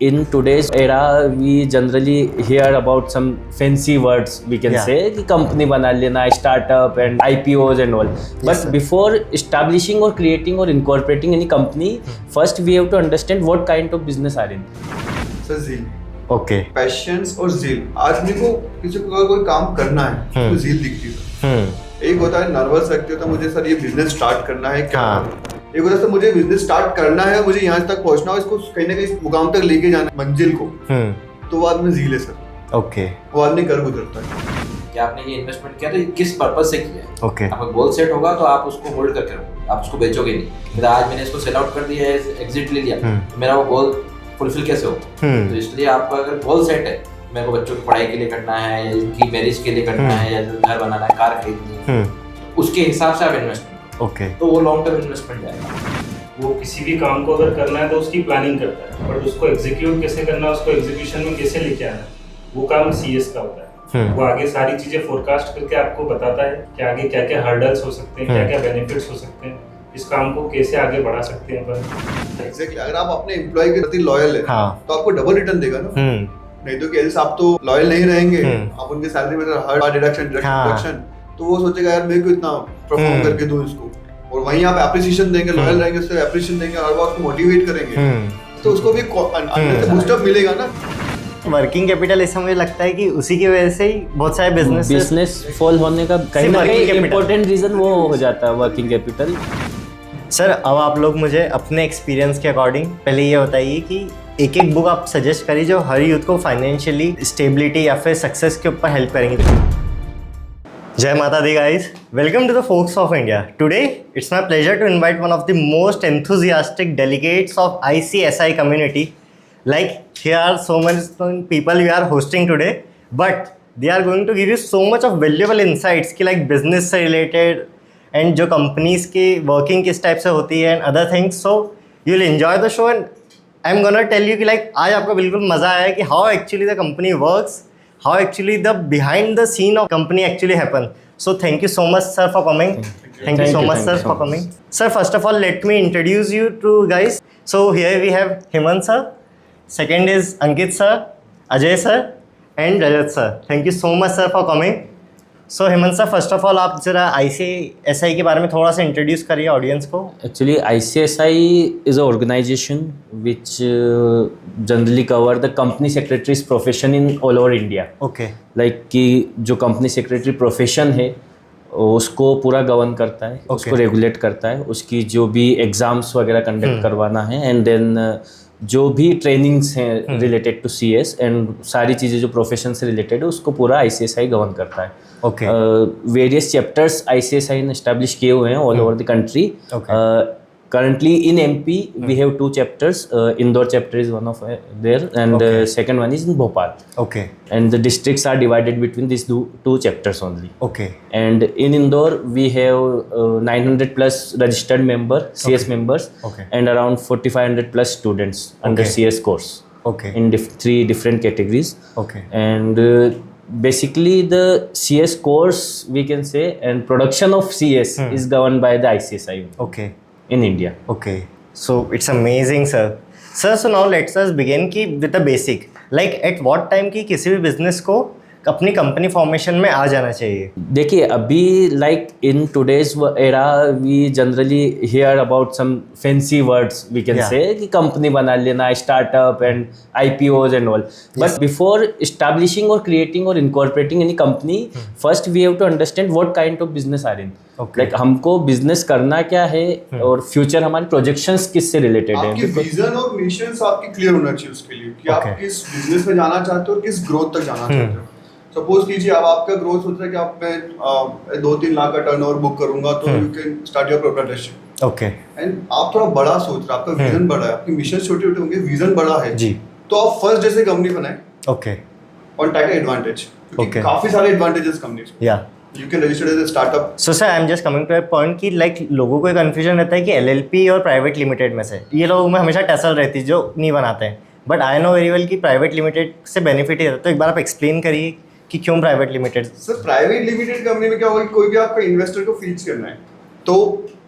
In today's era, we generally hear about some fancy words, we can say, कि company बना लेना, startup and IPOs and all. But before establishing or creating or incorporating any company, first we have to understand what kind of business are in. Sir zeal, Okay. Patience और zeal. आज मेरे को किसी को कोई काम करना है तो ज़ील दिखती है। एक होता है नर्वस व्यक्ति होता है, मुझे सर ये बिजनेस स्टार्ट करना है क्या एक होता है सर मुझे बिजनेस स्टार्ट करना है, मुझे यहाँ तक पहुँचना है, इसको कहीं ना कहीं मुकाम तक लेके जाना है, मंजिल को। तो वो आदमी ज़ील है सर। ओके। वो आदमी कर गुजरता है कि आपने ये इन्वेस्टमेंट किया तो किस पर्पस से किया है। ओके। आपका गोल सेट होगा तो आप उसको होल्ड करके रखोगे, आप उसको बेचोगे नहीं। आज मैंने इसको सेल आउट कर दिया है, एग्जिट ले लिया, तो मेरा वो गोल फुलफिल कैसे हो। तो इसलिए आपका अगर गोल सेट है, मेरे को बच्चों की पढ़ाई के लिए करना है, या इनकी मैरिज के लिए करना है, या घर बनाना है, कार खरीदनी है, उसके हिसाब से आप इन्वेस्टमेंट। ओके। तो वो लॉन्ग टर्म इन्वेस्टमेंट जाएगा। वो किसी भी काम को अगर करना है तो उसकी प्लानिंग करता है, बट उसको एग्जीक्यूट कैसे करना है, उसको एग्जीक्यूशन में कैसे लेके आना है, वो काम सीएस का होता है। वो आगे सारी चीजें फोरकास्ट करके आपको बताता है कि आगे क्या क्या हर्डल्स हो सकते हैं, क्या क्या बेनिफिट्स हो सकते हैं, इस काम को कैसे आगे बढ़ा सकते हैं अपन। एग्जैक्टली। अगर आप अपने एम्प्लॉय के प्रति लॉयल है तो आपको डबल रिटर्न देगा ना। नहीं तो कैसे आप तो लॉयल नहीं रहेंगे, आप उनके सैलरी में हर डिडक्शन, तो वो सोचेगा यार मेरे को इतना परफॉर्म करके दूं इसको, और वहीं आप एप्रिसिएशन देंगे, लॉयल रहेंगे, उससे एप्रिसिएशन देंगे और वो आपको मोटिवेट करेंगे, तो उसको भी अंदर से बूस्ट अप मिलेगा ना। वर्किंग कैपिटल ऐसा मुझे लगता है कि उसी की वजह से ही बहुत सारे बिजनेस फॉल होने का कहीं ना कहीं इम्पोर्टेंट रीजन वो हो जाता है, वर्किंग कैपिटल। सर अब आप लोग मुझे अपने एक्सपीरियंस के अकॉर्डिंग पहले ये बताइए कि एक एक बुक आप सजेस्ट करिए जो हर यूथ को फाइनेंशियली स्टेबिलिटी या फिर सक्सेस के ऊपर हेल्प करेंगे। जय माता दी guys, welcome to the folks of India. Today it's my pleasure to invite one of the most enthusiastic delegates of ICSI community. Like here are so many people we are hosting today, but they are going to give you so much of valuable insights कि like business से related and जो companies की working किस type से होती है and other things. So you will enjoy the show and I'm gonna tell you कि like आज आपको बिल्कुल मज़ा आया कि how actually the company works, how actually the behind the scene of company actually happen. So thank you so much sir for coming. Thank you so much sir for coming. Sir, first of all let me introduce you to guys. So here we have Hemant sir. Second is Ankit sir, Ajay sir and Rajat sir. Thank you so much sir for coming. So Hemant sir, first of all आप जरा ICSI के बारे में थोड़ा सा introduce करिए audience को। Actually, ICSI is an organization which generally cover the company secretary's profession in all over India. Okay. Like कि जो company secretary profession है उसको पूरा गवर्न करता है, उसको रेगुलेट करता है, उसकी जो भी एग्जाम्स वगैरह कंडक्ट करवाना है, एंड देन जो भी ट्रेनिंग्स हैं रिलेटेड टू सीएस एंड सारी चीज़ें जो प्रोफेशन से रिलेटेड है उसको पूरा आईसीएसआई गवर्न करता है। ओके। वेरियस चैप्टर्स आईसीएसआई ने एस्टैब्लिश किए हुए हैं all over the country. Currently in MP we have 2 chapters. Indore chapter is one of there, and second one is in Bhopal. Okay. And the districts are divided between these two chapters only. Okay. And in Indore we have 900 plus registered CS members, and around 4500 plus students under CS course. Okay. In 3 different categories. Okay. And basically the CS course we can say and production of CS is governed by the ICSI. Okay. In India. Okay, so it's amazing sir. So now let's us begin कि with the basic. Like at what time कि किसी भी business को अपनी company formation में आ जाना चाहिए? देखिए अभी like in today's era we generally hear about some fancy words we can say कि कंपनी बना लेना, startup and IPOs and all, but before establishing or creating or incorporating any company first we have to understand what kind of business are in. Like हमको business करना क्या है और future हमारी projections किससे रिलेटेड है। आपकी विजन और मिशन आपकी क्लियर होना चाहिए उसके लिए कि आप किस बिजनेस में जाना चाहते हो और किस ग्रोथ तक जाना चाहते हो। सपोज कीजिए अब आपका ग्रोथ सोच रहा है कि आप मैं 2-3 लाख का टर्नओवर बुक करूंगा तो you can start your proprietorship. Okay. And आप थोड़ा बड़ा सोच रहे हैं, आपका विजन बड़ा है, आपकी मिशन छोटे छोटे होंगे, विजन बड़ा है जी, तो आप फर्स्ट जैसे कंपनी बनाएं। ओके। ऑन टाइप एडवांटेज, क्योंकि काफी सारे एडवांटेजेस कंपनीज में। या You can register as a startup. So sir, I'm just coming to a point कि like लोगों को एक कन्फ्यूजन रहता है कि LLP और प्राइवेट लिमिटेड में से ये लोगों में हमेशा टसल रहती है जो नहीं बनाते हैं, but I know very well कि प्राइवेट लिमिटेड से बेनिफिट ही रहता है। तो एक बार आप एक्सप्लेन करिए कि क्यों private limited. Sir private limited company में क्या होगा कि कोई भी आपका इन्वेस्टर को फीच करना है तो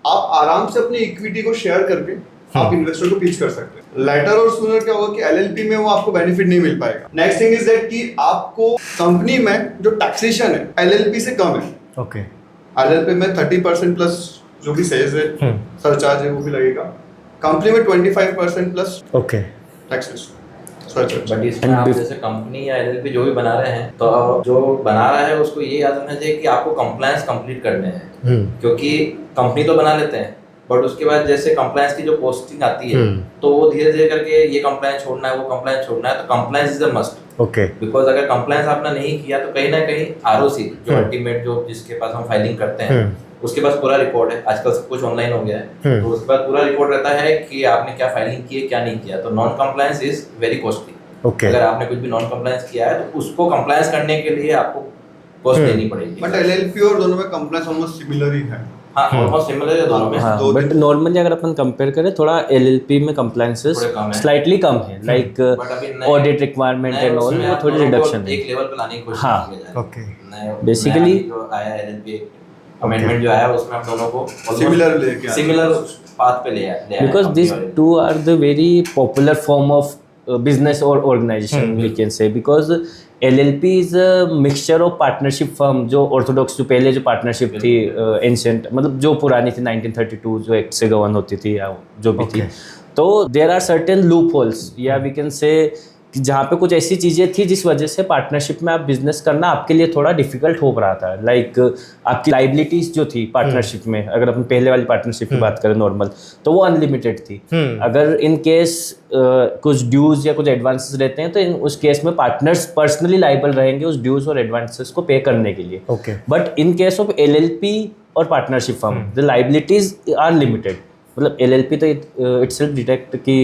आप आराम से अपनी इक्विटी को शेयर करके आप इन्वेस्टर को पिच कर सकते हैं। लेटर और सूनर क्या होगा कि एलएलपी में वो आपको बेनिफिट नहीं मिल पाएगा। नेक्स्ट थिंग इज दैट कि आपको कंपनी में जो टैक्सेशन है एलएलपी से कम है। ओके। एलएलपी में 30% प्लस जो भी सेज है, सरचार्ज है वो भी लगेगा। कंपनी में 25% प्लस ओके टैक्सेस। बट इसमें आप जैसे कंपनी या एलएलपी जो भी बना रहे हैं, तो जो बना रहा है उसको ये याद रखना चाहिए कि आपको कंप्लायंस कंप्लीट करने हैं। क्योंकि कंपनी तो बना लेते हैं, बट उसके बाद जैसे कंप्लायंस की जो पोस्टिंग आती है, तो वो धीरे धीरे करके ये कंप्लायंस छोड़ना है, वो कंप्लायंस छोड़ना है, तो compliance is a must. Okay. Because अगर कंप्लायंस आपने नहीं किया तो कहीं ना कहीं आरओसी जो अल्टीमेट जो जिसके पास हम फाइलिंग करते हैं, उसके पास पूरा रिकॉर्ड है। आजकल सब कुछ ऑनलाइन हो गया है, तो उसके पास पूरा रिकॉर्ड रहता है कि आपने क्या फाइलिंग की है, क्या नहीं किया। तो non compliance is very costly. अगर आपने कुछ भी नॉन कंप्लायंस किया है तो उसको कंप्लायंस करने के लिए आपको कॉस्ट देनी पड़ेगी। बट एलएलपी और दोनों में कंप्लायंस ऑलमोस्ट सिमिलर ही है। हाँ, ऑलमोस्ट सिमिलर है दोनों में। हाँ, बट नॉर्मली अगर अपन कंपेयर करें थोड़ा एलएलपी में कंप्लायंसेस स्लाइटली कम है, like audit requirement and all, वो थोड़ी रिडक्शन है। एक लेवल पे लाने की कोशिश हाँ, की जा रही है। ओके। बेसिकली जो आया एलएलपी अमेंडमेंट जो आया उसमें हम दोनों को सिमिलर पाथ पे ले आए। because these two are the very popular form of business or organization we can say, because LLP is a mixture of partnership firm, जो ऑर्थोडॉक्स जो पहले जो पार्टनरशिप थी एंशिएंट, मतलब जो पुरानी थी 1932 जो एक्ट से गवर्न होती थी या जो भी थी, तो there are certain loopholes या वी कैन से कि जहाँ पे कुछ ऐसी चीज़ें थी जिस वजह से पार्टनरशिप में आप बिजनेस करना आपके लिए थोड़ा डिफिकल्ट हो रहा था। लाइक आपकी लाइबिलिटीज जो थी पार्टनरशिप में, अगर अपन पहले वाली पार्टनरशिप की बात करें नॉर्मल, तो वो अनलिमिटेड थी। अगर इन केस कुछ ड्यूज या कुछ एडवांसेस रहते हैं तो उस केस में पार्टनर्स पर्सनली लाइबल रहेंगे उस ड्यूज और एडवांसेस को पे करने के लिए। But in case of LLP और partnership firm the liabilities are limited. मतलब एलएलपी तो इटसेल्फ डिटेक्ट की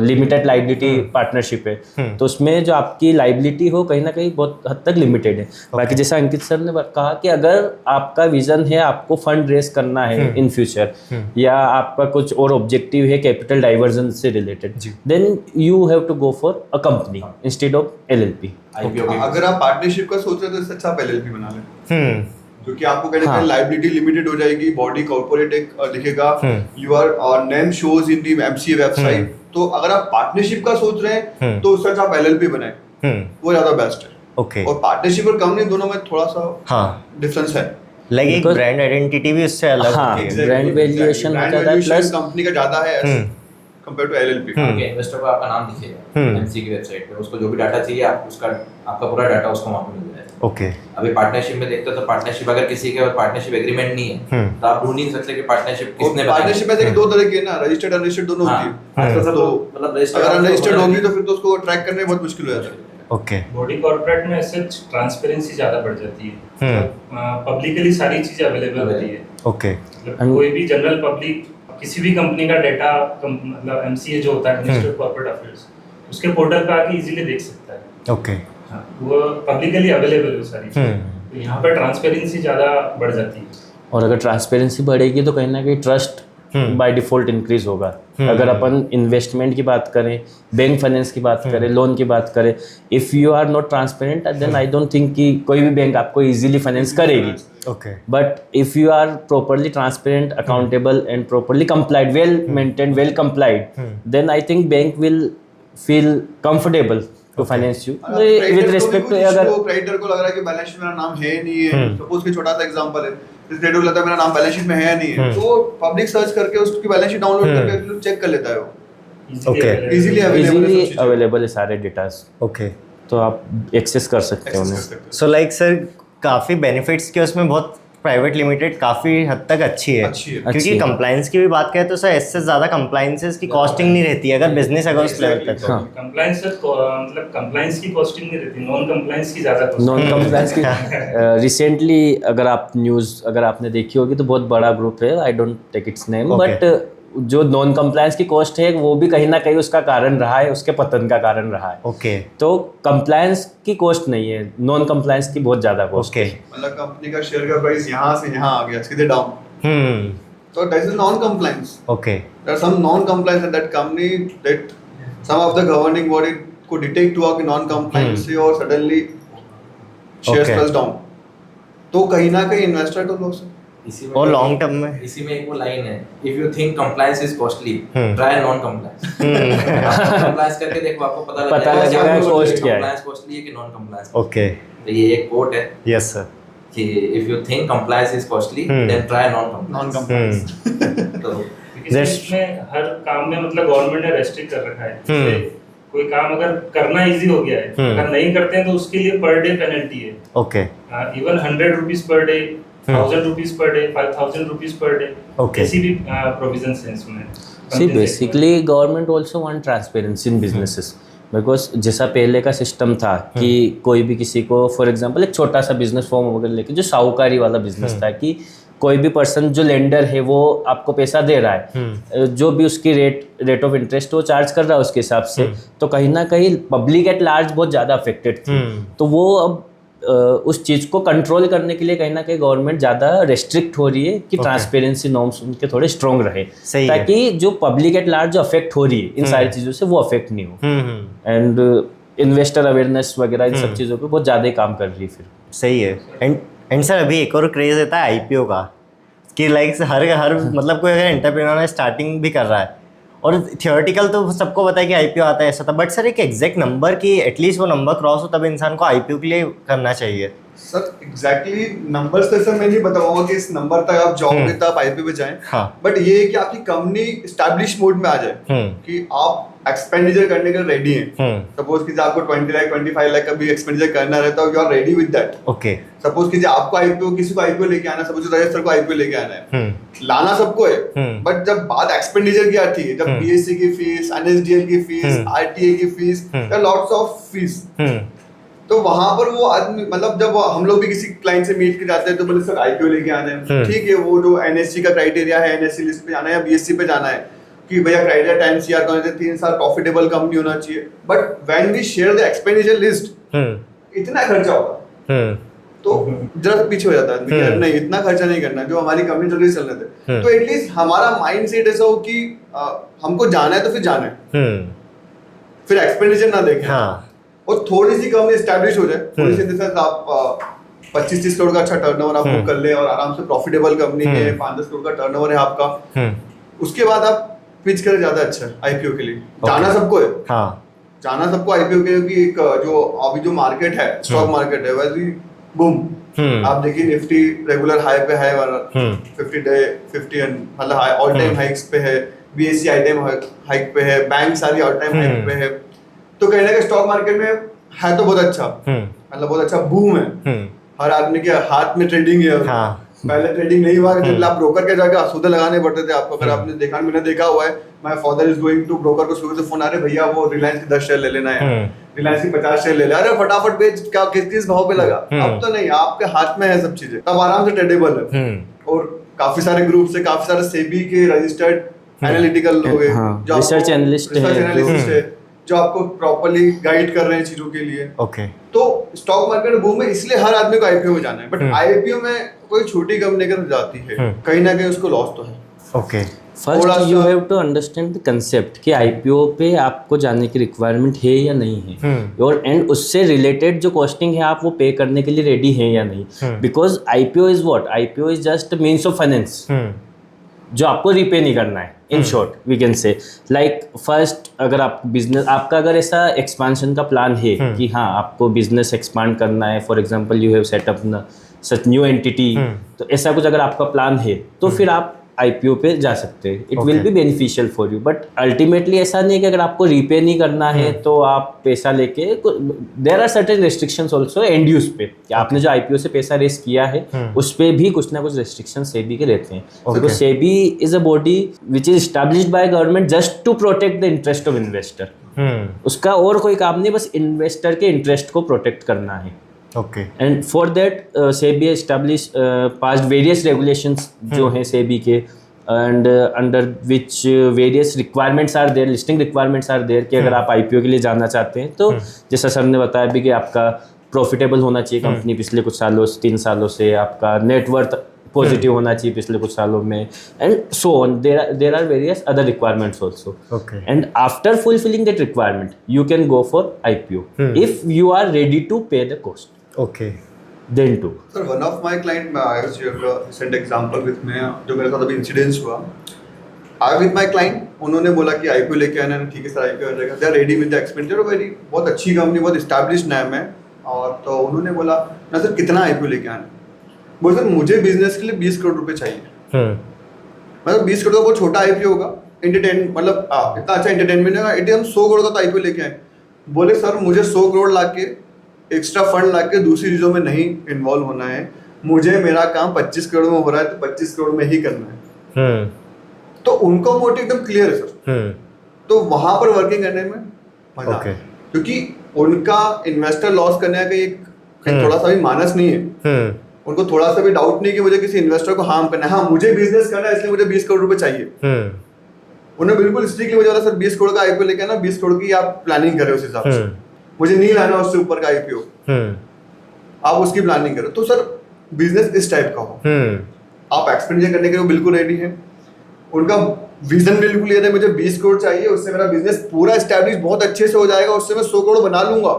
लिमिटेड लाइबिलिटी पार्टनरशिप है, तो उसमें जो आपकी लाइबिलिटी हो कहीं ना कहीं बहुत हद तक लिमिटेड है। बाकी जैसा अंकित सर ने कहा कि अगर आपका विजन है, आपको फंड रेस करना है इन फ्यूचर, या आपका कुछ और ऑब्जेक्टिव है कैपिटल डाइवर्जन से related, then you have to go for a company instead of LLP. अगर आप पार्टनरशिप का सोच रहे हो तो इससे अच्छा आप एलएलपी बना लें, क्योंकि आपको कहते हैं लाइबिलिटी लिमिटेड हो जाएगी, बॉडी कॉर्पोरेट एक दिखेगा, your name shows in the MCA website. तो अगर आप पार्टनरशिप का सोच रहे हैं तो उससे अच्छा आप एलएलपी बनाएं, वो ज्यादा बेस्ट है। ओके। और पार्टनरशिप और कंपनी दोनों में थोड़ा सा डिफरेंस है। लाइक एक ब्रांड आइडेंटिटी भी उससे अलग होती है, ब्रांड वैल्यूएशन हो जाता है, प्लस कंपनी का ज्यादा है compare to LLP. Okay, investor को आपका नाम दिखेगा एमसी की वेबसाइट पे, उसको जो भी डाटा चाहिए आप उसका आपका पूरा डाटा उसको वहां पे मिल जाएगा। ओके। अभी पार्टनरशिप में देखते हो तो पार्टनरशिप अगर किसी के पार्टनरशिप एग्रीमेंट नहीं है तो आप ढूंढ नहीं सकते कि पार्टनरशिप किसने बनाई। पार्टनरशिप में देखिए दो तरह की है ना, रजिस्टर्ड अनरजिस्टर्ड दोनों होती है। आजकल सब तो मतलब रजिस्टर्ड अगर अनरजिस्टर्ड होगी तो फिर तो उसको ट्रैक करने में बहुत मुश्किल हो जाता है। ओके। बॉडी कॉर्पोरेट में ऐसे ट्रांसपेरेंसी ज्यादा बढ़ जाती है, पब्लिकली सारी चीजें अवेलेबल होती है। ओके। कोई भी जनरल पब्लिक किसी भी कंपनी का डेटा मतलब एमसीए जो होता है मिनिस्टर कॉर्पोरेट अफेयर्स, उसके पोर्टल पे आके इजीली देख सकता है। ओके। हाँ, वो पब्लिकली अवेलेबल है सारी चीजें, तो यहाँ पे ट्रांसपेरेंसी ज्यादा बढ़ जाती है। और अगर ट्रांसपेरेंसी बढ़ेगी तो कहीं ना कहीं ट्रस्ट बाय डिफॉल्ट इंक्रीज होगा। अगर अपन इन्वेस्टमेंट की बात करें, बैंक फाइनेंस की बात करें, लोन की बात करें, if you are not transparent then I don't think कि कोई भी बैंक आपको इजीली फाइनेंस करेगी। Okay. But if you are properly transparent, accountable and properly complied, well maintained, well complied, then I think bank will feel comfortable to finance you with respect to. अगर creditor को लग रहा है कि balance sheet में मेरा नाम है नहीं है, सपोज कि छोटा सा एग्जांपल है, इस क्रेडिटर को लगता है मेरा नाम बैलेंस शीट में है नहीं है, तो पब्लिक सर्च करके उसकी बैलेंस शीट डाउनलोड करके चेक कर लेता है वो। ओके। इजीली अवेलेबल है सारे डेटास। ओके। तो आप एक्सेस कर सकते हो उन्हें। सो लाइक सर काफ़ी बेनिफिट्स के उसमें बहुत प्राइवेट लिमिटेड काफ़ी हद तक अच्छी है क्योंकि कंप्लायंस की भी बात करें तो सर इससे ज़्यादा कंप्लायंसेस की कॉस्टिंग नहीं रहती है अगर बिजनेस अगर उस लेवल पे। तो कंप्लायंस मतलब कंप्लायंस की कॉस्टिंग नहीं रहती, नॉन कंप्लायंस की ज़्यादा कॉस्टिंग। नॉन कंप्लायंस की रिसेंटली अगर आप न्यूज़ अगर आपने देखी होगी तो बहुत बड़ा ग्रुप है, I don't take its name, but जो नॉन कंप्लायंस की कॉस्ट है वो भी कहीं ना कहीं उसका कारण रहा है, उसके पतन का कारण रहा है। ओके। तो कंप्लायंस की कॉस्ट नहीं है, नॉन कंप्लायंस की बहुत ज्यादा कॉस्ट है। मतलब कंपनी का शेयर का प्राइस यहाँ से यहाँ आ गया सीधे down, so that is non-compliance. Okay. There are some non-compliance in that company that some of the governing body को detect हुआ कि non-compliance से और suddenly shares fell down. तो कहीं ना कहीं investor को loss है। इसी में और लॉन्ग टर्म में इसी में एक वो लाइन है, if you think compliance is costly try non compliance. Compliance करके देखो, आपको पता लगेगा कॉस्ट क्या है, कंप्लायंस कॉस्टली है कि नॉन कंप्लायंस। ओके, तो ये एक कोट है, यस सर, कि if you think compliance is costly then try non non compliance. Compliance. तो इसमें हर काम में मतलब गवर्नमेंट ने रेस्ट्रिक्ट कर रखा है। जैसे कोई काम अगर करना इजी हो गया है, अगर नहीं करते हैं तो उसके लिए पर डे पेनल्टी है। Okay, even 100 rupees per day, 1000 rupees per day, 5000 rupees per day, Okay. ऐसी भी प्रोविजंस हैं इसमें। See, basically government also want transparency in businesses because जैसा पहले का सिस्टम था कि कोई भी किसी को फॉर एग्जांपल एक छोटा सा बिजनेस फॉर्म वगैरह लेके जो साहूकारी वाला बिजनेस था कि कोई भी पर्सन जो लेंडर है वो आपको पैसा दे रहा है, जो भी उसकी रेट ऑफ इंटरेस्ट वो चार्ज कर रहा है उसके हिसाब से, तो कहीं ना कहीं पब्लिक एट लार्ज बहुत ज़्यादा अफेक्टेड थी। तो वो अब उस चीज़ को कंट्रोल करने के लिए कहीं ना कहीं गवर्नमेंट ज़्यादा रेस्ट्रिक्ट हो रही है कि ट्रांसपेरेंसी नॉर्म्स उनके थोड़े स्ट्रॉन्ग रहे, ताकि जो पब्लिक एट लार्ज जो अफेक्ट हो रही है इन सारी चीज़ों से वो अफेक्ट नहीं हो। एंड इन्वेस्टर अवेयरनेस वगैरह इन सब चीज़ों पे बहुत ज़्यादा ही काम कर रही है फिर। सही है। एंड सर अभी एक और क्रेज रहता है आईपीओ का, कि लाइक हर मतलब कोई अगर एंटरप्रेन्योर स्टार्टिंग भी कर रहा है और थियोरेटिकल तो सबको पता है कि आईपीओ आता है ऐसा था, बट सर एक एग्जैक्ट नंबर की एटलीस्ट वो नंबर क्रॉस हो तब इंसान को आईपीओ के लिए करना चाहिए। सर एग्जैक्टली नंबर्स तो सर मैं नहीं बताऊंगा कि इस नंबर तक आप जाओगे तब आईपीओ पे जाएं, हाँ, बट ये है कि आपकी कंपनी स्टैब्लिश मोड में आ जाए कि आप एक्सपेंडिचर करने के लिए रेडी हैं। सपोज कीजिए आपको 20 लाख 25 लाख का भी एक्सपेंडिचर करना रहता है, you are ready with that. Okay, suppose कीजिए आपको आईपीओ किसी को आईपीओ लेके आना है, सपोज रजिस्टर को आईपीओ लेके आना है, लाना सबको है, बट जब बात एक्सपेंडिचर की आती है, जब बीएससी की फीस, एनएसडीएल की फीस, आरटीए की फीस, लॉट्स ऑफ फीस, तो वहां पर वो आदमी मतलब जब हम लोग भी किसी क्लाइंट से मीट के जाते हैं तो बोले सर आईपीओ लेके आना है, ठीक है, वो जो एनएससी का क्राइटेरिया है, एनएससी लिस्ट पे जाना है या बीएससी पे जाना है कि भैया क्राइटेरिया टाइम सीआर का 3 साल प्रॉफिटेबल कंपनी होना चाहिए, but when we share the expenditure list इतना खर्चा होगा तो जरा पीछे हो जाता है आदमी कि यार नहीं इतना खर्चा नहीं करना, जो हमारी कंपनी चल रही चलने दे। तो एटलीस्ट हमारा माइंड सेट ऐसा हो कि हमको जाना है तो फिर जाना है, फिर एक्सपेंडिचर ना देखें, और थोड़ी सी कंपनी एस्टैब्लिश हो जाए, थोड़ी सी जैसे आप 25-30 करोड़ का अच्छा टर्नओवर आप बुक कर ले और आराम से प्रॉफिटेबल कंपनी है, 5-10 करोड़ का टर्नओवर है आपका, उसके बाद आप पिच करें ज्यादा अच्छा है आईपीओ के लिए। जाना सबको है, जाना सबको आईपीओ के, क्योंकि एक जो अभी जो मार्केट है स्टॉक मार्केट है वैसे बूम, आप देखिए निफ्टी रेगुलर हाई पे है, 50 डे 50 मतलब ऑल टाइम हाइक्स पे है, बीएससी ऑल टाइम हाइक पे है, बैंक सारी ऑल टाइम हाइक पे है, तो कहीं ना कहीं स्टॉक मार्केट में है तो बहुत अच्छा, मतलब बहुत अच्छा बूम है, हर आदमी के हाथ में ट्रेडिंग है। पहले ट्रेडिंग नहीं हुआ, जब आप ब्रोकर के जाकर सूदे लगाने पड़ते थे आपको, अगर आपने देखा, मैंने देखा हुआ है, my father is going to broker को सुबह से फोन आ रहे भैया वो रिलायंस के 10 शेयर ले लेना है, रिलायंस की 50 शेयर ले ले, अरे फटाफट बेच, क्या किस भाव पे लगा। अब तो नहीं, आपके हाथ में है सब चीजें, तब आराम से ट्रेडेबल है, और काफी सारे ग्रुप से, काफी सारे सेबी के रजिस्टर्ड एनालिटिकल लोग हैं, जो रिसर्च एनालिस्ट है, जो आपको प्रॉपर्ली गाइड कर रहे हैं चीजों के लिए। ओके, तो स्टॉक मार्केट बूम है, इसलिए हर आदमी को आईपीओ में जाना है, बट आईपीओ में कोई छोटी कंपनी अगर जाती है कहीं ना कहीं उसको लॉस तो है। Okay, first you have to understand the concept कि आईपीओ पे आपको जाने की रिक्वायरमेंट है या नहीं है, और एंड उससे रिलेटेड जो कॉस्टिंग है आप वो पे करने के लिए रेडी हैं या नहीं, because IPO is what, IPO is just means of finance जो आपको रीपे नहीं करना है। In short we can say like first, अगर आप बिजनेस, आपका अगर ऐसा एक्सपांशन का प्लान है कि हाँ आपको बिजनेस एक्सपांड करना है, for example you have set up such new entity, तो ऐसा कुछ अगर आपका प्लान है तो फिर आप आईपीओ पे जा सकते हैं, it will be beneficial for you, but ultimately ऐसा नहीं है कि अगर आपको रीपे नहीं करना है तो आप पैसा लेके, there are certain restrictions also and use पे, कि आपने जो आईपीओ से पैसा रेस किया है उस पे भी कुछ ना कुछ रेस्ट्रिक्शन सेबी के रहते हैं, because SEBI is a body which is established by government just to protect the interest of investor. उसका और कोई काम नहीं, बस इन्वेस्टर के इंटरेस्ट को प्रोटेक्ट करना है। Okay. And for that, SEBI established passed various regulations जो हैं SEBI के, and under which various requirements are there, listing requirements are there कि अगर आप IPO के लिए जाना चाहते हैं तो जैसा सर ने बताया भी कि आपका प्रॉफिटेबल होना चाहिए कंपनी पिछले कुछ सालों से, 3 सालों से, आपका नेटवर्थ पॉजिटिव होना चाहिए पिछले कुछ सालों में, and so on, there are various other requirements also, and after fulfilling that requirement you can go for IPO if you are ready to pay the cost. Okay, then too. Sir, one of my client, I was recent example with me, जो मेरे साथ अभी incidence हुआ, I with my client, उन्होंने बोला कि IPO लेके आना है, ठीक है सर आईपीओ आ जाएगा, they are ready with the expenditure, very बहुत अच्छी कंपनी, बहुत established नाम है, और तो उन्होंने बोला ना सर कितना आईपीओ लेके आना है, बोले सर मुझे बिजनेस के लिए 20 करोड़ रुपए चाहिए, मतलब 20 करोड़ का बहुत छोटा आईपीओ होगा, एंटरटेन मतलब इतना अच्छा एंटरटेनमेंट है, एटी हम 100 करोड़ का तो आईपीओ लेके आए, बोले सर मुझे 100 करोड़ लाके एक्स्ट्रा फंड लाके दूसरी चीजों में नहीं इन्वॉल्व होना है, मुझे मेरा काम 25 करोड़ में हो रहा है तो 25 करोड़ में ही करना है। तो उनका मोटिव एकदम क्लियर है सर, तो वहां पर वर्किंग करने में मजा आता है, क्योंकि उनका इन्वेस्टर लॉस करने का एक थोड़ा सा भी मानस नहीं है, उनको थोड़ा सा भी डाउट नहीं कि मुझे किसी इन्वेस्टर को हार्म करना है, हाँ मुझे बिजनेस करना है इसलिए मुझे 20 करोड़ रुपए चाहिए, उन्हें बिल्कुल स्ट्रिक्टली मुझे बोला सर 20 करोड़ का आईपीओ लेके आना, 20 करोड़ की आप प्लानिंग करें उस हिसाब से, मुझे नहीं लाना उससे ऊपर का आईपीओ, आप उसकी प्लानिंग करो। तो सर बिजनेस इस टाइप का हो, आप एक्सपेंडिचर करने के लिए बिल्कुल रेडी हैं, उनका विजन बिल्कुल ये है मुझे 20 करोड़ चाहिए, उससे मेरा बिजनेस पूरा एस्टैब्लिश बहुत अच्छे से हो जाएगा, उससे मैं 100 करोड़ बना लूंगा,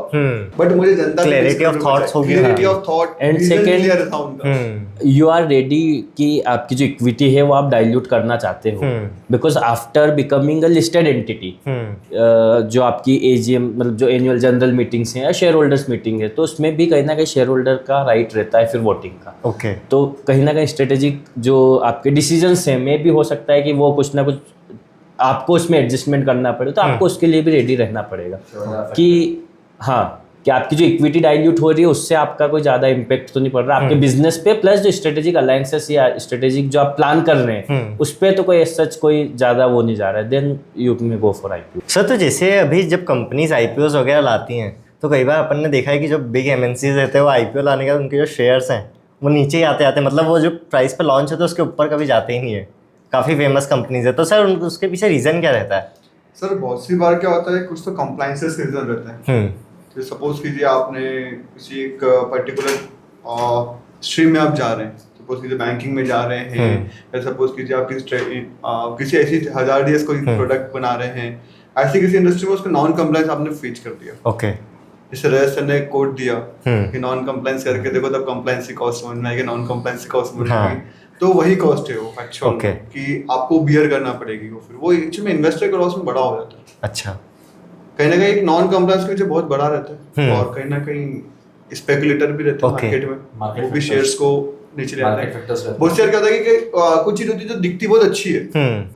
बट मुझे जनता क्लैरिटी ऑफ थॉट्स होगी, clarity of thought and second you are ready कि आपकी जो इक्विटी है वो आप डाइल्यूट करना चाहते हो, because after becoming a listed entity, जो आपकी एजीएम मतलब जो एनुअल जनरल मीटिंग्स हैं या शेयर होल्डर्स मीटिंग है, तो उसमें भी कहीं ना कहीं शेयर होल्डर का राइट रहता है फिर वोटिंग का। ओके, तो कहीं ना कहीं स्ट्रेटेजिक जो आपके डिसीजंस हैं में भी हो सकता है कि वो कुछ ना कुछ आपको उसमें एडजस्टमेंट करना पड़े, तो आपको उसके लिए भी रेडी रहना पड़ेगा कि हाँ कि आपकी जो इक्विटी डाइल्यूट हो रही है उससे आपका कोई ज़्यादा इम्पेक्ट तो नहीं पड़ रहा आपके बिजनेस पे, प्लस जो स्ट्रेटेजिक अलायंसेस या स्ट्रेटेजिक जो आप प्लान कर रहे हैं उस पर तो कोई सच कोई ज़्यादा वो नहीं जा रहा है, then you may go for IPO. Sir तो जैसे अभी जब कंपनीज आईपीओ वगैरह लाती हैं तो कई बार अपन ने देखा है कि जो बिग एमएनसीज रहते हैं वो आईपीओ लाने के बाद उनके जो शेयर्स हैं वो नीचे ही आते आते, मतलब वो जो प्राइस पे लॉन्च होता है उसके ऊपर कभी जाते ही नहीं है, काफ़ी फेमस कंपनीज है, तो सर उसके पीछे रीज़न क्या रहता है? सर बहुत सी बार क्या होता है, कुछ तो कंप्लायंसेस रीजन रहता है, तो सपोज कीजिए आपने किसी एक पर्टिकुलर स्ट्रीम में आप जा रहे हैं, सपोज कीजिए बैंकिंग में जा रहे हैं, या सपोज कीजिए आप किसी ऐसी 1000 डेज कोई प्रोडक्ट बना रहे हैं, ऐसी किसी इंडस्ट्री में उसका नॉन कंप्लायंस आपने फीच कर दिया। ओके, जैसे रजिस्टर ने कोड दिया कि नॉन कंप्लायंस करके देखो तब कंप्लायंस की कॉस्ट समझ में आएगी, नॉन कंप्लायंस की कॉस्ट समझ में आएगी, तो वही कॉस्ट है वो एक्चुअल कि आपको बियर करना पड़ेगी, वो फिर वो एक्चुअली में इन्वेस्टर का लॉस में बड़ा हो जाता है। अच्छा, कहीं ना कहीं एक नॉन कंप्लायंस के पीछे बहुत बड़ा रहता है, और कहीं ना कहीं स्पेकुलेटर भी रहते हैं मार्केट में, वो भी शेयर्स को नीचे ले आते हैं। बहुत शेयर क्या होता है कि कुछ चीज होती है जो दिखती बहुत अच्छी है,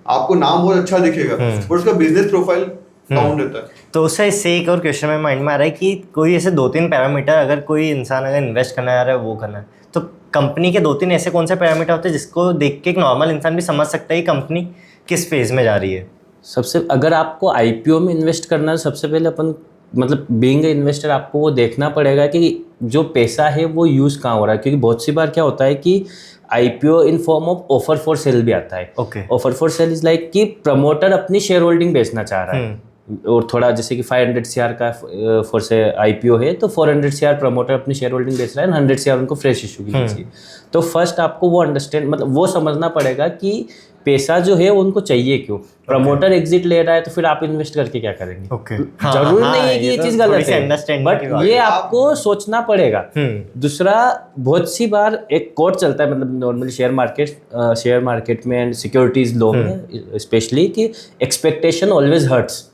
आपको नाम बहुत अच्छा दिखेगा, बट उसका बिजनेस प्रोफाइल डाउन रहता है। तो उससे इससे एक और क्वेश्चन मेरे माइंड में आ रहा है कि कोई ऐसे 2-3 पैरामीटर अगर कोई इंसान अगर इन्वेस्ट करना चाह रहा है वो करना है, तो कंपनी के 2-3 ऐसे कौन से पैरामीटर होते हैं जिसको देख के एक नॉर्मल इंसान भी समझ सकता है कि कंपनी किस फेज में जा रही है? सबसे अगर आपको आईपीओ में इन्वेस्ट करना है, सबसे पहले अपन मतलब बीइंग ए इन्वेस्टर आपको वो देखना पड़ेगा कि जो पैसा है वो यूज़ कहाँ हो रहा है, क्योंकि बहुत सी बार क्या होता है कि IPO in form of offer for sale भी आता है। Offer for sale is like कि प्रमोटर अपनी शेयर होल्डिंग बेचना चाह रहा है, और थोड़ा जैसे कि 500 CR का फॉर से आईपीओ है तो 400 CR प्रमोटर अपनी शेयर होल्डिंग बेच रहा है, 100 CR उनको फ्रेश इशू की चाहिए। तो फर्स्ट आपको वो अंडरस्टैंड मतलब वो समझना पड़ेगा कि पैसा जो है उनको चाहिए क्यों, प्रमोटर एग्जिट ले रहा है तो फिर आप इन्वेस्ट करके क्या करेंगे? जरूरी नहीं है कि ये चीज गलत है, बट ये आपको सोचना पड़ेगा। दूसरा, बहुत सी बार एक कोड चलता है मतलब नॉर्मली शेयर मार्केट में एंड सिक्योरिटीज लॉ में स्पेशली कि एक्सपेक्टेशन ऑलवेज हर्ट्स,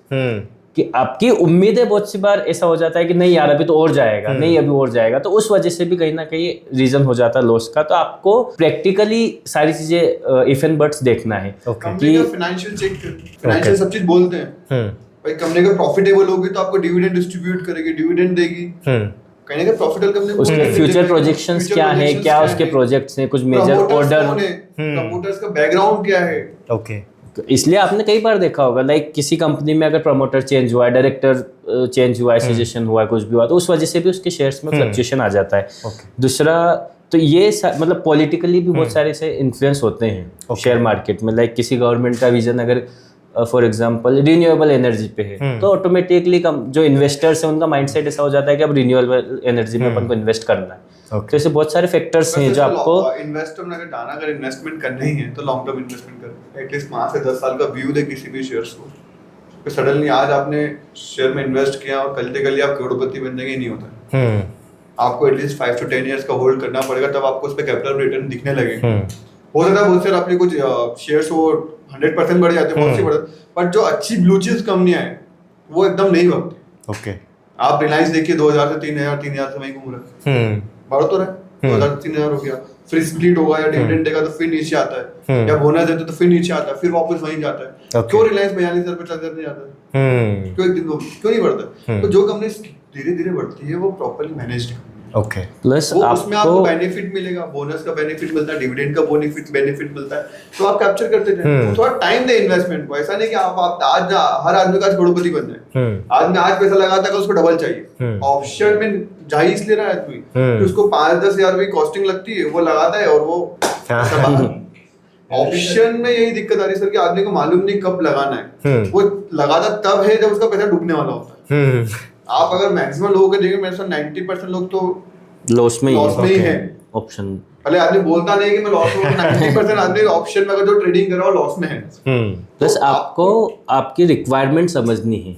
कि आपकी उम्मीदें बहुत सी बार ऐसा हो जाता है कि नहीं यार अभी तो और जाएगा, नहीं अभी और जाएगा, तो उस वजह से भी कहीं ना कहीं रीजन हो जाता है लॉस का। तो आपको प्रैक्टिकली सारी चीजें इफ एंड बट्स देखना है कि फाइनेंशियल चेक, फाइनेंशियल सब चीज बोलते हैं भाई, कंपनी का प्रॉफिटेबल होगी तो आपको डिविडेंड डिस्ट्रीब्यूट करेगी, डिविडेंड देगी, कहीं ना कहीं प्रॉफिटेबल कंपनी उसके फ्यूचर प्रोजेक्शंस क्या है, क्या उसके प्रोजेक्ट्स हैं, कुछ मेजर ऑर्डर, प्रमोटर्स का बैकग्राउंड क्या है। ओके, इसलिए आपने कई बार देखा होगा लाइक किसी कंपनी में अगर प्रमोटर चेंज हुआ है, डायरेक्टर चेंज हुआ है, सजेशन हुआ है, कुछ भी हुआ तो उस वजह से भी उसके शेयर्स में फ्लक्चुएशन आ जाता है। दूसरा, तो ये मतलब पॉलिटिकली भी बहुत सारे से इन्फ्लुएंस होते हैं शेयर मार्केट में, लाइक किसी गवर्नमेंट का विजन अगर फॉर एग्जांपल रिन्यूएबल एनर्जी पे है तो ऑटोमेटिकली जो इन्वेस्टर्स हैं उनका माइंडसेट ऐसा हो जाता है कि अब रिन्यूएबल एनर्जी में अपन को इन्वेस्ट करना है। तो ऐसे बहुत सारे फैक्टर्स हैं जो आपको इन्वेस्टर में अगर इन्वेस्टमेंट करना ही है तो लॉन्ग टर्म इन्वेस्टमेंट करें, एटलीस्ट 5 से 10 साल का व्यू दे किसी भी शेयर्स को। सडनली आज आपने शेयर में इन्वेस्ट किया और कल आप करोड़पति बन जाएंगे, नहीं होता। आपको एटलीस्ट 5 to 10 years का होल्ड करना पड़ेगा, तब आपको उस पर कैपिटल रिटर्न दिखने लगेगा। हो सकता है बहुत सारे अपने कुछ शेयर्स वो 100% बढ़ जाते हैं, बहुत सी बढ़, बट जो अच्छी ब्लू चिप्स कंपनियां हैं वो एकदम नहीं बढ़ती। ओके, आप रिलायंस देखिए 2000 से 3000 से वहीं घूम रहे हैं, बढ़ तो रहे 2000 से 3000 हो गया, फिर स्प्लिट होगा या डिविडेंड देगा तो फिर नीचे आता है, या बोनस देते तो फिर नीचे आता है, फिर वापस वहीं जाता है। क्यों रिलायंस 42,000 पे 40,000 नहीं जाता है? क्यों एक दिन क्यों नहीं बढ़ता? तो जो कंपनी धीरे धीरे बढ़ती है वो प्रॉपर्ली मैनेज्ड है। ओके, प्लस उसमें आपको बेनिफिट मिलेगा, बोनस का बेनिफिट मिलता है, डिविडेंड का बेनिफिट मिलता है, तो आप कैप्चर करते जाए। थोड़ा टाइम दे इन्वेस्टमेंट को, ऐसा नहीं कि आप आज हर आदमी का करोड़पति बन जाए। आदमी आज पैसा लगाता है उसको डबल चाहिए। ऑप्शन में जा ही इसलिए रहा है आदमी कि उसको 5-10 हजार रुपये कॉस्टिंग लगती है, वो लगाता है और वो ऑप्शन में यही दिक्कत आ रही है सर कि आदमी को मालूम नहीं कब लगाना है, वो लगाता तब है जब उसका पैसा डूबने वाला होता है। आप अगर मैक्सिमम लोगों को देखेंगे, मेरे साथ 90% लोग तो लॉस में ही है ऑप्शन। पहले आदमी बोलता नहीं कि मैं लॉस में, 90% आदमी ऑप्शन में अगर जो ट्रेडिंग कर रहा है लॉस में है। प्लस आपको आपकी रिक्वायरमेंट समझनी है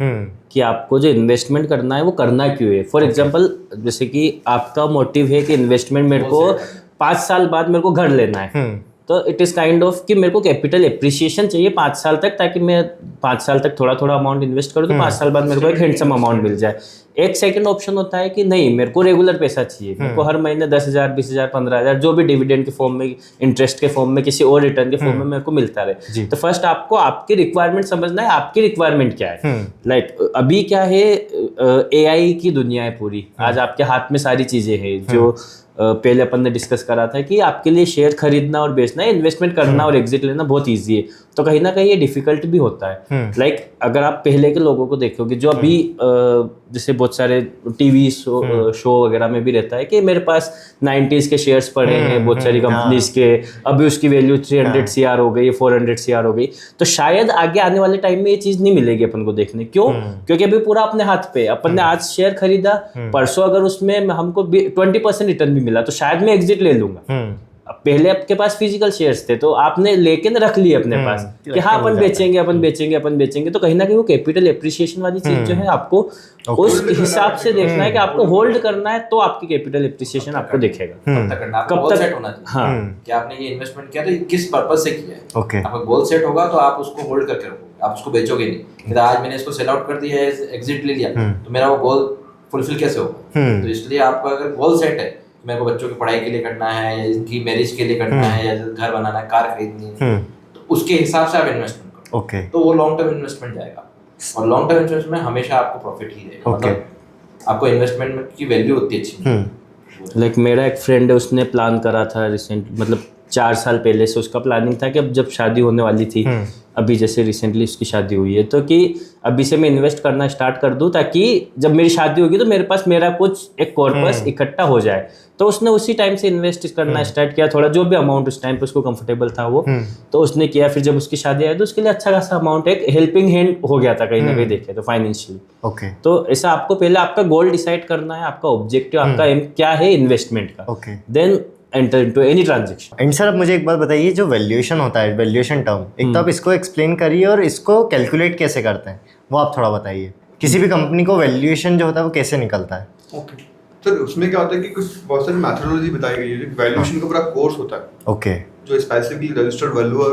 कि आपको जो इन्वेस्टमेंट करना है वो करना क्यों है। फॉर एग्जांपल जैसे कि आपका मोटिव है कि इन्वेस्टमेंट मेरे को 5 साल बाद मेरे को घर लेना है, तो इट इज़ काइंड ऑफ कि मेरे को कैपिटल एप्रिसिएशन चाहिए 5 साल तक, ताकि मैं 5 साल तक थोड़ा थोड़ा अमाउंट इन्वेस्ट करूँ तो 5 साल बाद मेरे को एक हैंडसम अमाउंट मिल जाए। एक सेकंड ऑप्शन होता है कि नहीं, मेरे को रेगुलर पैसा चाहिए, मेरे को हर महीने 10,000 20,000 15,000 जो भी डिविडेंड के फॉर्म में, इंटरेस्ट के फॉर्म में, किसी और रिटर्न के फॉर्म में मेरे को मिलता रहे। तो फर्स्ट आपको आपकी रिक्वायरमेंट समझना है, आपकी रिक्वायरमेंट क्या है। लाइक अभी क्या है, AI की दुनिया है पूरी, आज आपके हाथ में सारी चीजें हैं। जो पहले अपन ने डिस्कस करा था कि आपके लिए शेयर खरीदना और बेचना, इन्वेस्टमेंट करना और एग्जिट लेना बहुत ईजी है, तो कहीं ना कहीं ये डिफिकल्ट भी होता है। लाइक अगर आप पहले के लोगों को देखोगे जो अभी जैसे बहुत सारे टीवी शो वगैरह में भी रहता है कि मेरे पास 90s के शेयर्स पड़े हैं बहुत सारी कंपनीज के, अभी उसकी वैल्यू 300 CR हो गई, 400 CR हो गई, तो शायद आगे आने वाले टाइम में ये चीज नहीं मिलेगी अपन को देखने। क्यों? क्योंकि अभी पूरा अपने हाथ पे, अपन ने आज शेयर खरीदा, परसों अगर उसमें हमको 20% रिटर्न भी मिला तो शायद मैं एग्जिट ले लूंगा। अब पहले आपके पास फिजिकल शेयर्स थे तो आपने लेके रख लिए अपने पास कि हाँ अपन बेचेंगे, तो कहीं ना कहीं वो कैपिटल एप्रिसिएशन वाली चीज जो है आपको उस हिसाब से देखना है कि आपको होल्ड करना है, तो आपकी कैपिटल एप्रिसिएशन आपको दिखेगा। कब तक सेट होना चाहिए, हाँ कि आपने ये इन्वेस्टमेंट किया तो किस पर्पस से किया है। आपका गोल सेट होगा तो आप उसको होल्ड करके रखोगे, आप उसको बेचोगे नहीं। आज मैंने इसको सेल आउट कर दिया है, एग्जिट ले लिया, तो मेरा वो गोल फुलफिल कैसे होगा? तो इसलिए आपका अगर गोल सेट है, मेरे को बच्चों की पढ़ाई के लिए करना है, या इनकी मैरिज के लिए करना है, या घर बनाना है, कार खरीदनी है, तो उसके हिसाब से आप इन्वेस्टमेंट करो। तो वो लॉन्ग टर्म इन्वेस्टमेंट जाएगा, और लॉन्ग टर्म इन्वेस्टमेंट में हमेशा आपको प्रॉफिट ही देगा। मतलब आपको इन्वेस्टमेंट की वैल्यू उतनी अच्छी। लाइक मेरा एक फ्रेंड है, उसने प्लान करा था रिसेंट, मतलब 4 साल पहले से उसका प्लानिंग था कि अब जब शादी होने वाली थी, अभी जैसे रिसेंटली उसकी शादी हुई है, तो कि अभी से मैं इन्वेस्ट करना स्टार्ट कर दूं ताकि जब मेरी शादी होगी तो मेरे पास मेरा कुछ एक कॉर्पस इकट्ठा हो जाए। तो उसने उसी टाइम से इन्वेस्ट करना स्टार्ट किया, थोड़ा जो भी अमाउंट उस टाइम पे उसको कंफर्टेबल था वो, तो उसने किया। फिर जब उसकी शादी आई तो उसके लिए अच्छा खासा अमाउंट, एक हेल्पिंग हैंड हो गया था कहीं ना कहीं देखे तो फाइनेंशियली। तो ऐसा आपको पहले आपका गोल डिसाइड करना है, आपका ऑब्जेक्टिव, आपका एम क्या है इन्वेस्टमेंट का, then enter into any transaction. And sir अब मुझे एक बात बताइए, जो वैल्यूएशन होता है, वैल्यूएशन टर्म, एक तो आप इसको एक्सप्लेन करिए और इसको कैलकुलेट कैसे करते हैं वो आप थोड़ा बताइए। किसी भी कंपनी को वैल्यूएशन जो होता है वो कैसे निकलता है? ओके सर, उसमें क्या होता है कि कुछ बहुत सारी मैथोडोलॉजी बताई गई है। वैल्यूएशन का पूरा कोर्स होता है, ओके, जो स्पेसिफिकली रजिस्टर्ड वैल्यूअर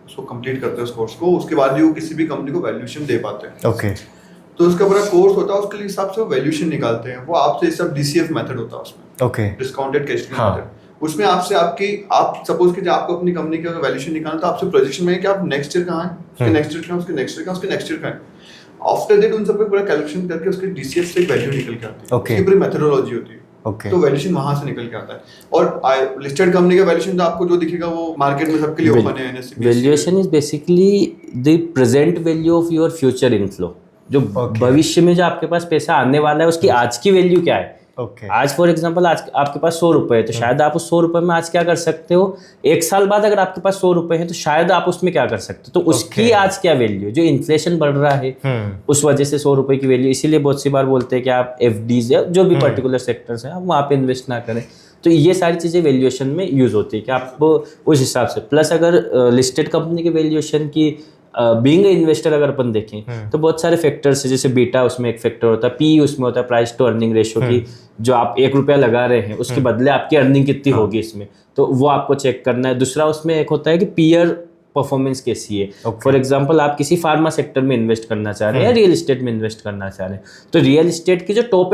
उसको कंप्लीट करते हैं उस कोर्स को, उसके बाद भी वो किसी भी कंपनी को वैल्यूएशन दे पाते हैं। ओके, तो उसका पूरा कोर्स होता है, उसके हिसाब से वो वैल्यूएशन निकालते हैं। वो आपसे सब DCF मेथड होता है उसमें, okay, discounted cash flow method. उसमें आपसे आप सपोज कीजिए आपको अपनी कंपनी का वैल्यूएशन निकालना, तो आपसे प्रोजेक्शन में है कि आप नेक्स्ट ईयर कहाँ हैं, उसके नेक्स्ट ईयर कहाँ, उसके नेक्स्ट ईयर कहाँ, उसके नेक्स्ट ईयर कहाँ है। आफ्टर दैट उन सब पे पूरा कैलकुलेशन करके उसके DCF से एक वैल्यू निकल के आती है। उसकी पूरी मेथोडोलॉजी होती है। तो वैल्यूएशन वहां से निकल के आता है। और लिस्टेड कंपनी का वैल्यूएशन तो आपको जो दिखेगा वो मार्केट में सबके लिए ओपन है। Valuation is basically the present value of your future inflow, जो भविष्य में जो आपके पास पैसा आने वाला है उसकी आज की वैल्यू क्या है। आज फॉर एग्जांपल आज आपके पास 100 रुपए है, तो शायद आप उस 100 रुपए में आज क्या कर सकते हो, 1 साल बाद अगर आपके पास 100 रुपए है तो शायद आप उसमें क्या कर सकते हो। तो उसकी आज क्या वैल्यू, जो इन्फ्लेशन बढ़ रहा है उस वजह से 100 रुपए की वैल्यू। इसीलिए बहुत सी बार बोलते हैं कि आप FDs या जो भी पर्टिकुलर सेक्टर्स हैं आप वहाँ पे इन्वेस्ट ना करें। तो ये सारी चीज़ें वैल्यूएशन में यूज होती है कि आप उस हिसाब से। प्लस अगर लिस्टेड कंपनी के वैल्यूएशन की बीइंग इन्वेस्टर अगर अपन देखें तो बहुत सारे फैक्टर्स है, जैसे बीटा उसमें एक फैक्टर होता है, पी उसमें होता है प्राइस टू अर्निंग रेशियो की, जो आप 1 रुपया लगा रहे हैं उसके बदले आपकी अर्निंग कितनी होगी इसमें, तो वो आपको चेक करना है। दूसरा उसमें एक होता है कि पीयर परफॉर्मेंस कैसी है। फॉर एग्जांपल आप किसी फार्मा सेक्टर में इन्वेस्ट करना चाह रहे हैं या रियल एस्टेट में इन्वेस्ट करना चाह रहे हैं, तो रियल एस्टेट की जो टॉप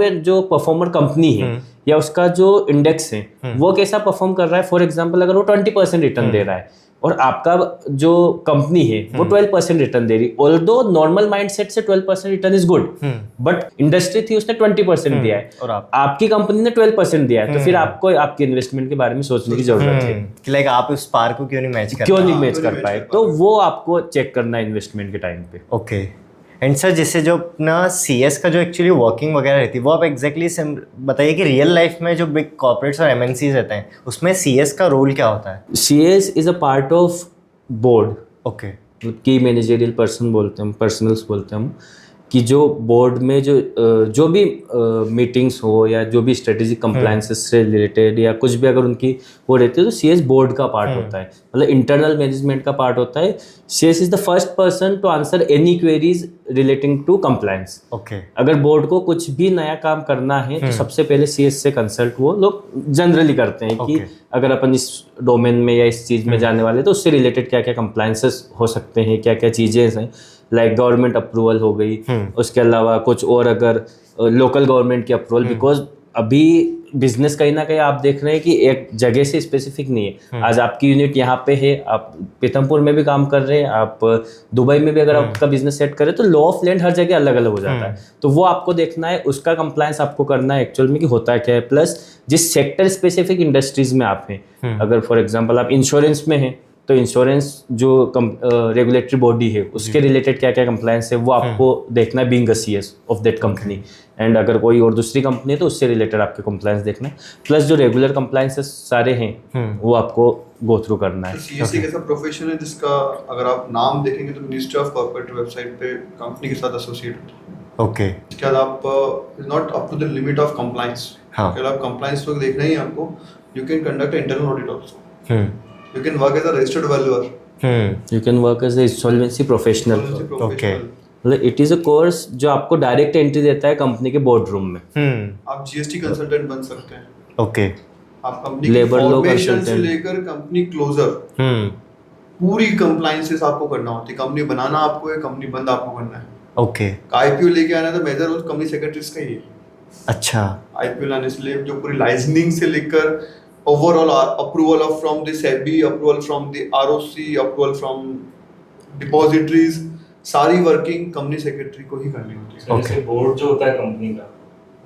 एंड जो परफॉर्मर कंपनी है या उसका जो इंडेक्स है वो कैसा परफॉर्म कर रहा है। फॉर एग्जांपल अगर वो 20% रिटर्न दे रहा है और आपका जो कंपनी है वो 12% रिटर्न दे रही, ऑल्दो नॉर्मल माइंडसेट से 12% return is good, but industry थी उसने 20% दिया है और आपकी कंपनी ने 12% दिया है, तो फिर आपको आपके इन्वेस्टमेंट के बारे में सोचने की जरूरत है कि लाइक आप उस पार को क्यों नहीं मैच कर पाए, तो वो आपको चेक करना है इन्वेस्टमेंट के टाइम पे। ओके। एंड सर जैसे जो अपना CS का जो एक्चुअली वर्किंग वगैरह रहती है वो आप एग्जैक्टली बताइए कि रियल लाइफ में जो बिग कॉर्पोरेट्स और MNCs रहते हैं उसमें CS का रोल क्या होता है? CS is a part of board. Okay. की मैनेजरियल पर्सन बोलते हैं, पर्सनल्स बोलते हैं हम, कि जो बोर्ड में जो भी मीटिंग्स हो या जो भी स्ट्रेटेजिक कंप्लायंसेस से रिलेटेड या कुछ भी अगर उनकी वो रहती है तो CS बोर्ड का पार्ट होता है, मतलब इंटरनल मैनेजमेंट का पार्ट होता है। CS is the first person to answer any queries relating to compliance. Okay. अगर बोर्ड को कुछ भी नया काम करना है तो सबसे पहले CS से कंसल्ट वो लोग जनरली करते हैं कि अगर अपन इस डोमेन में या इस चीज़ में जाने वाले तो उससे रिलेटेड क्या क्या कंप्लायंसेस हो सकते हैं, क्या क्या चीज़ें हैं, लाइक गवर्नमेंट अप्रूवल हो गई, उसके अलावा कुछ और अगर लोकल गवर्नमेंट की अप्रूवल, बिकॉज अभी बिजनेस कहीं ना कहीं आप देख रहे हैं कि एक जगह से स्पेसिफिक नहीं है। आज आपकी यूनिट यहाँ पे है, आप पीथमपुर में भी काम कर रहे हैं, आप दुबई में भी अगर आपका बिजनेस सेट करें तो लॉ ऑफ लैंड हर जगह अलग अलग हो जाता है, तो वो आपको देखना है, उसका कंप्लायंस आपको करना है एक्चुअल में कि होता क्या है। प्लस जिस सेक्टर स्पेसिफिक इंडस्ट्रीज में आप हैं, अगर फॉर एग्जाम्पल आप इंश्योरेंस में हैं तो इंश्योरेंस जो रेगुलेटरी बॉडी है उसके रिलेटेड क्या क्या कंप्लायंस है वो आपको देखना है, being a CS of that company. And अगर कोई और दूसरी कंपनी है तो उससे रिलेटेड आपके कंप्लायंस देखना है, प्लस जो रेगुलर कंप्लायंसेस सारे हैं वो आपको गो थ्रू करना है। CS एक ऐसा प्रोफेशन है जिसका अगर आप नाम देखेंगे तो मिनिस्ट्री ऑफ कॉर्पोरेट वेबसाइट पे कंपनी के साथ एसोसिएट होता है। ओके। इसके बाद आप is not up to the limit of compliance. अगर आप कंप्लायंस तो देखना ही है आपको, you can conduct internal audit also, you can work as a registered valuer, you can work as a insolvency professional। Okay। मतलब इट इज अ कोर्स जो आपको डायरेक्ट एंट्री देता है कंपनी के बोर्ड रूम में। आप GST कंसल्टेंट बन सकते हैं। ओके। आप कंपनी लेबर लॉ फॉर्मेशन से लेकर कंपनी क्लोजर पूरी कंप्लायंसेस आपको करना होती है। कंपनी बनाना आपको है, कंपनी बंद आपको करना है। ओके। IPO लेके आना तो मेजर रोल कंपनी सेक्रेटरीज का ही है। अच्छा। IPO लाने से ले जो पूरी लाइसेंसिंग से लेकर overall approval of from the SEBI, approval from the ROC, approval from depositories, सारी वर्किंग कंपनी सेक्रेटरी को ही करनी होती है। जैसे बोर्ड जो होता है कंपनी का,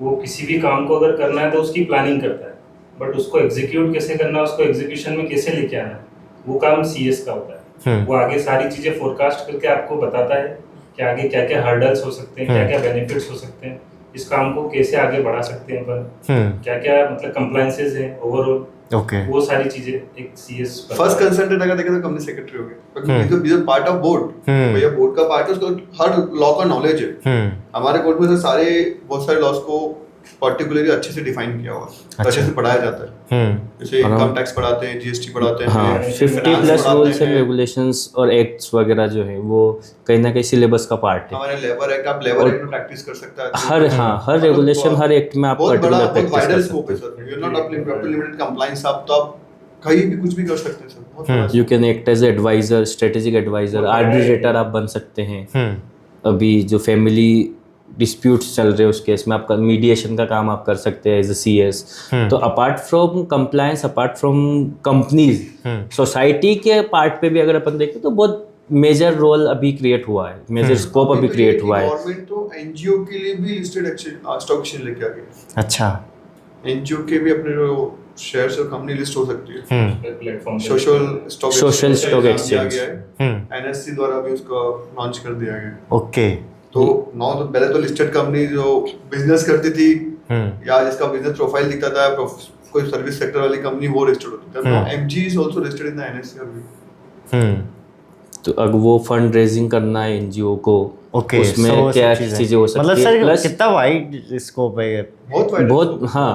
वो किसी भी काम को अगर करना है तो उसकी प्लानिंग करता है, बट उसको एग्जीक्यूट कैसे करना है, उसको एग्जीक्यूशन में कैसे लेके आना है, वो काम CS का होता है। वो आगे सारी चीजें फोरकास्ट करके आपको बताता है कि आगे क्या क्या हर्डल्स हो सकते हैं, क्या क्या बेनिफिट्स हो सकते हैं, इस काम को कैसे आगे बढ़ा सकते हैं अपन, क्या क्या मतलब कंप्लायंसेस हैं ओवरऑल। ओके। वो सारी चीजें एक CS फर्स्ट कंसल्टेंट अगर देखें तो कंपनी सेक्रेटरी हो गए, क्योंकि जो पार्ट ऑफ बोर्ड, भैया बोर्ड का पार्ट है, उसको हर लॉ का नॉलेज है। हमारे कोर्ट में सारे बहुत सारे लॉज को पर्टिकुलरली अच्छे से डिफाइन किया हुआ है, अच्छे से पढ़ाया जाता है। जैसे इनकम टैक्स पढ़ाते हैं, GST पढ़ाते हैं, हाँ 50+ रूल्स एंड रेगुलेशंस और एक्ट्स वगैरह जो है वो कहीं ना कहीं सिलेबस का पार्ट है। हमारे लेबर एक्ट, आप लेबर एक्ट में प्रैक्टिस कर सकते हैं। हर रेगुलेशन हर एक्ट में आप पर्टिकुलर प्रैक्टिस कर वाइडर सकते स्कोप है sir. You are not up limited compliance, आप तो आप कहीं भी कुछ भी कर सकते हैं सर। बहुत बड़ा you can act as adviser, strategic adviser, arbitrator आप बन सकते हैं। अभी जो फैमिली डिस्प्यूट्स चल रहे हैं उस केस में आपका मीडिएशन का काम आप कर सकते हैं एज अ CS। तो apart from compliance, apart from companies, society के पार्ट पे भी अगर अपन देखें तो बहुत मेजर रोल अभी क्रिएट हुआ है, मेजर स्कोप अभी क्रिएट हुआ है। गवर्नमेंट तो NGO के लिए भी लिस्टेड स्टॉक एक्सचेंज लेके आ गई। अच्छा। NGO के भी अपने जो शेयर्स और कंपनी लिस्ट हो सकती है platform social stock exchange. NSE द्वारा भी उसको लॉन्च कर दिया गया। ओके। तो पहले तो लिस्टेड कंपनी जो बिजनेस करती थी या जिसका बिजनेस प्रोफाइल दिखता था, कोई सर्विस सेक्टर वाली कंपनी वो रजिस्टर्ड होती थी। Now MG is also registered in the NSE अभी। तो अगर वो फंड रेजिंग करना है NGO को, ओके, उसमें क्या चीजें हो सकती है, मतलब सर प्लस कितना वाइड स्कोप है ये, बहुत हाँ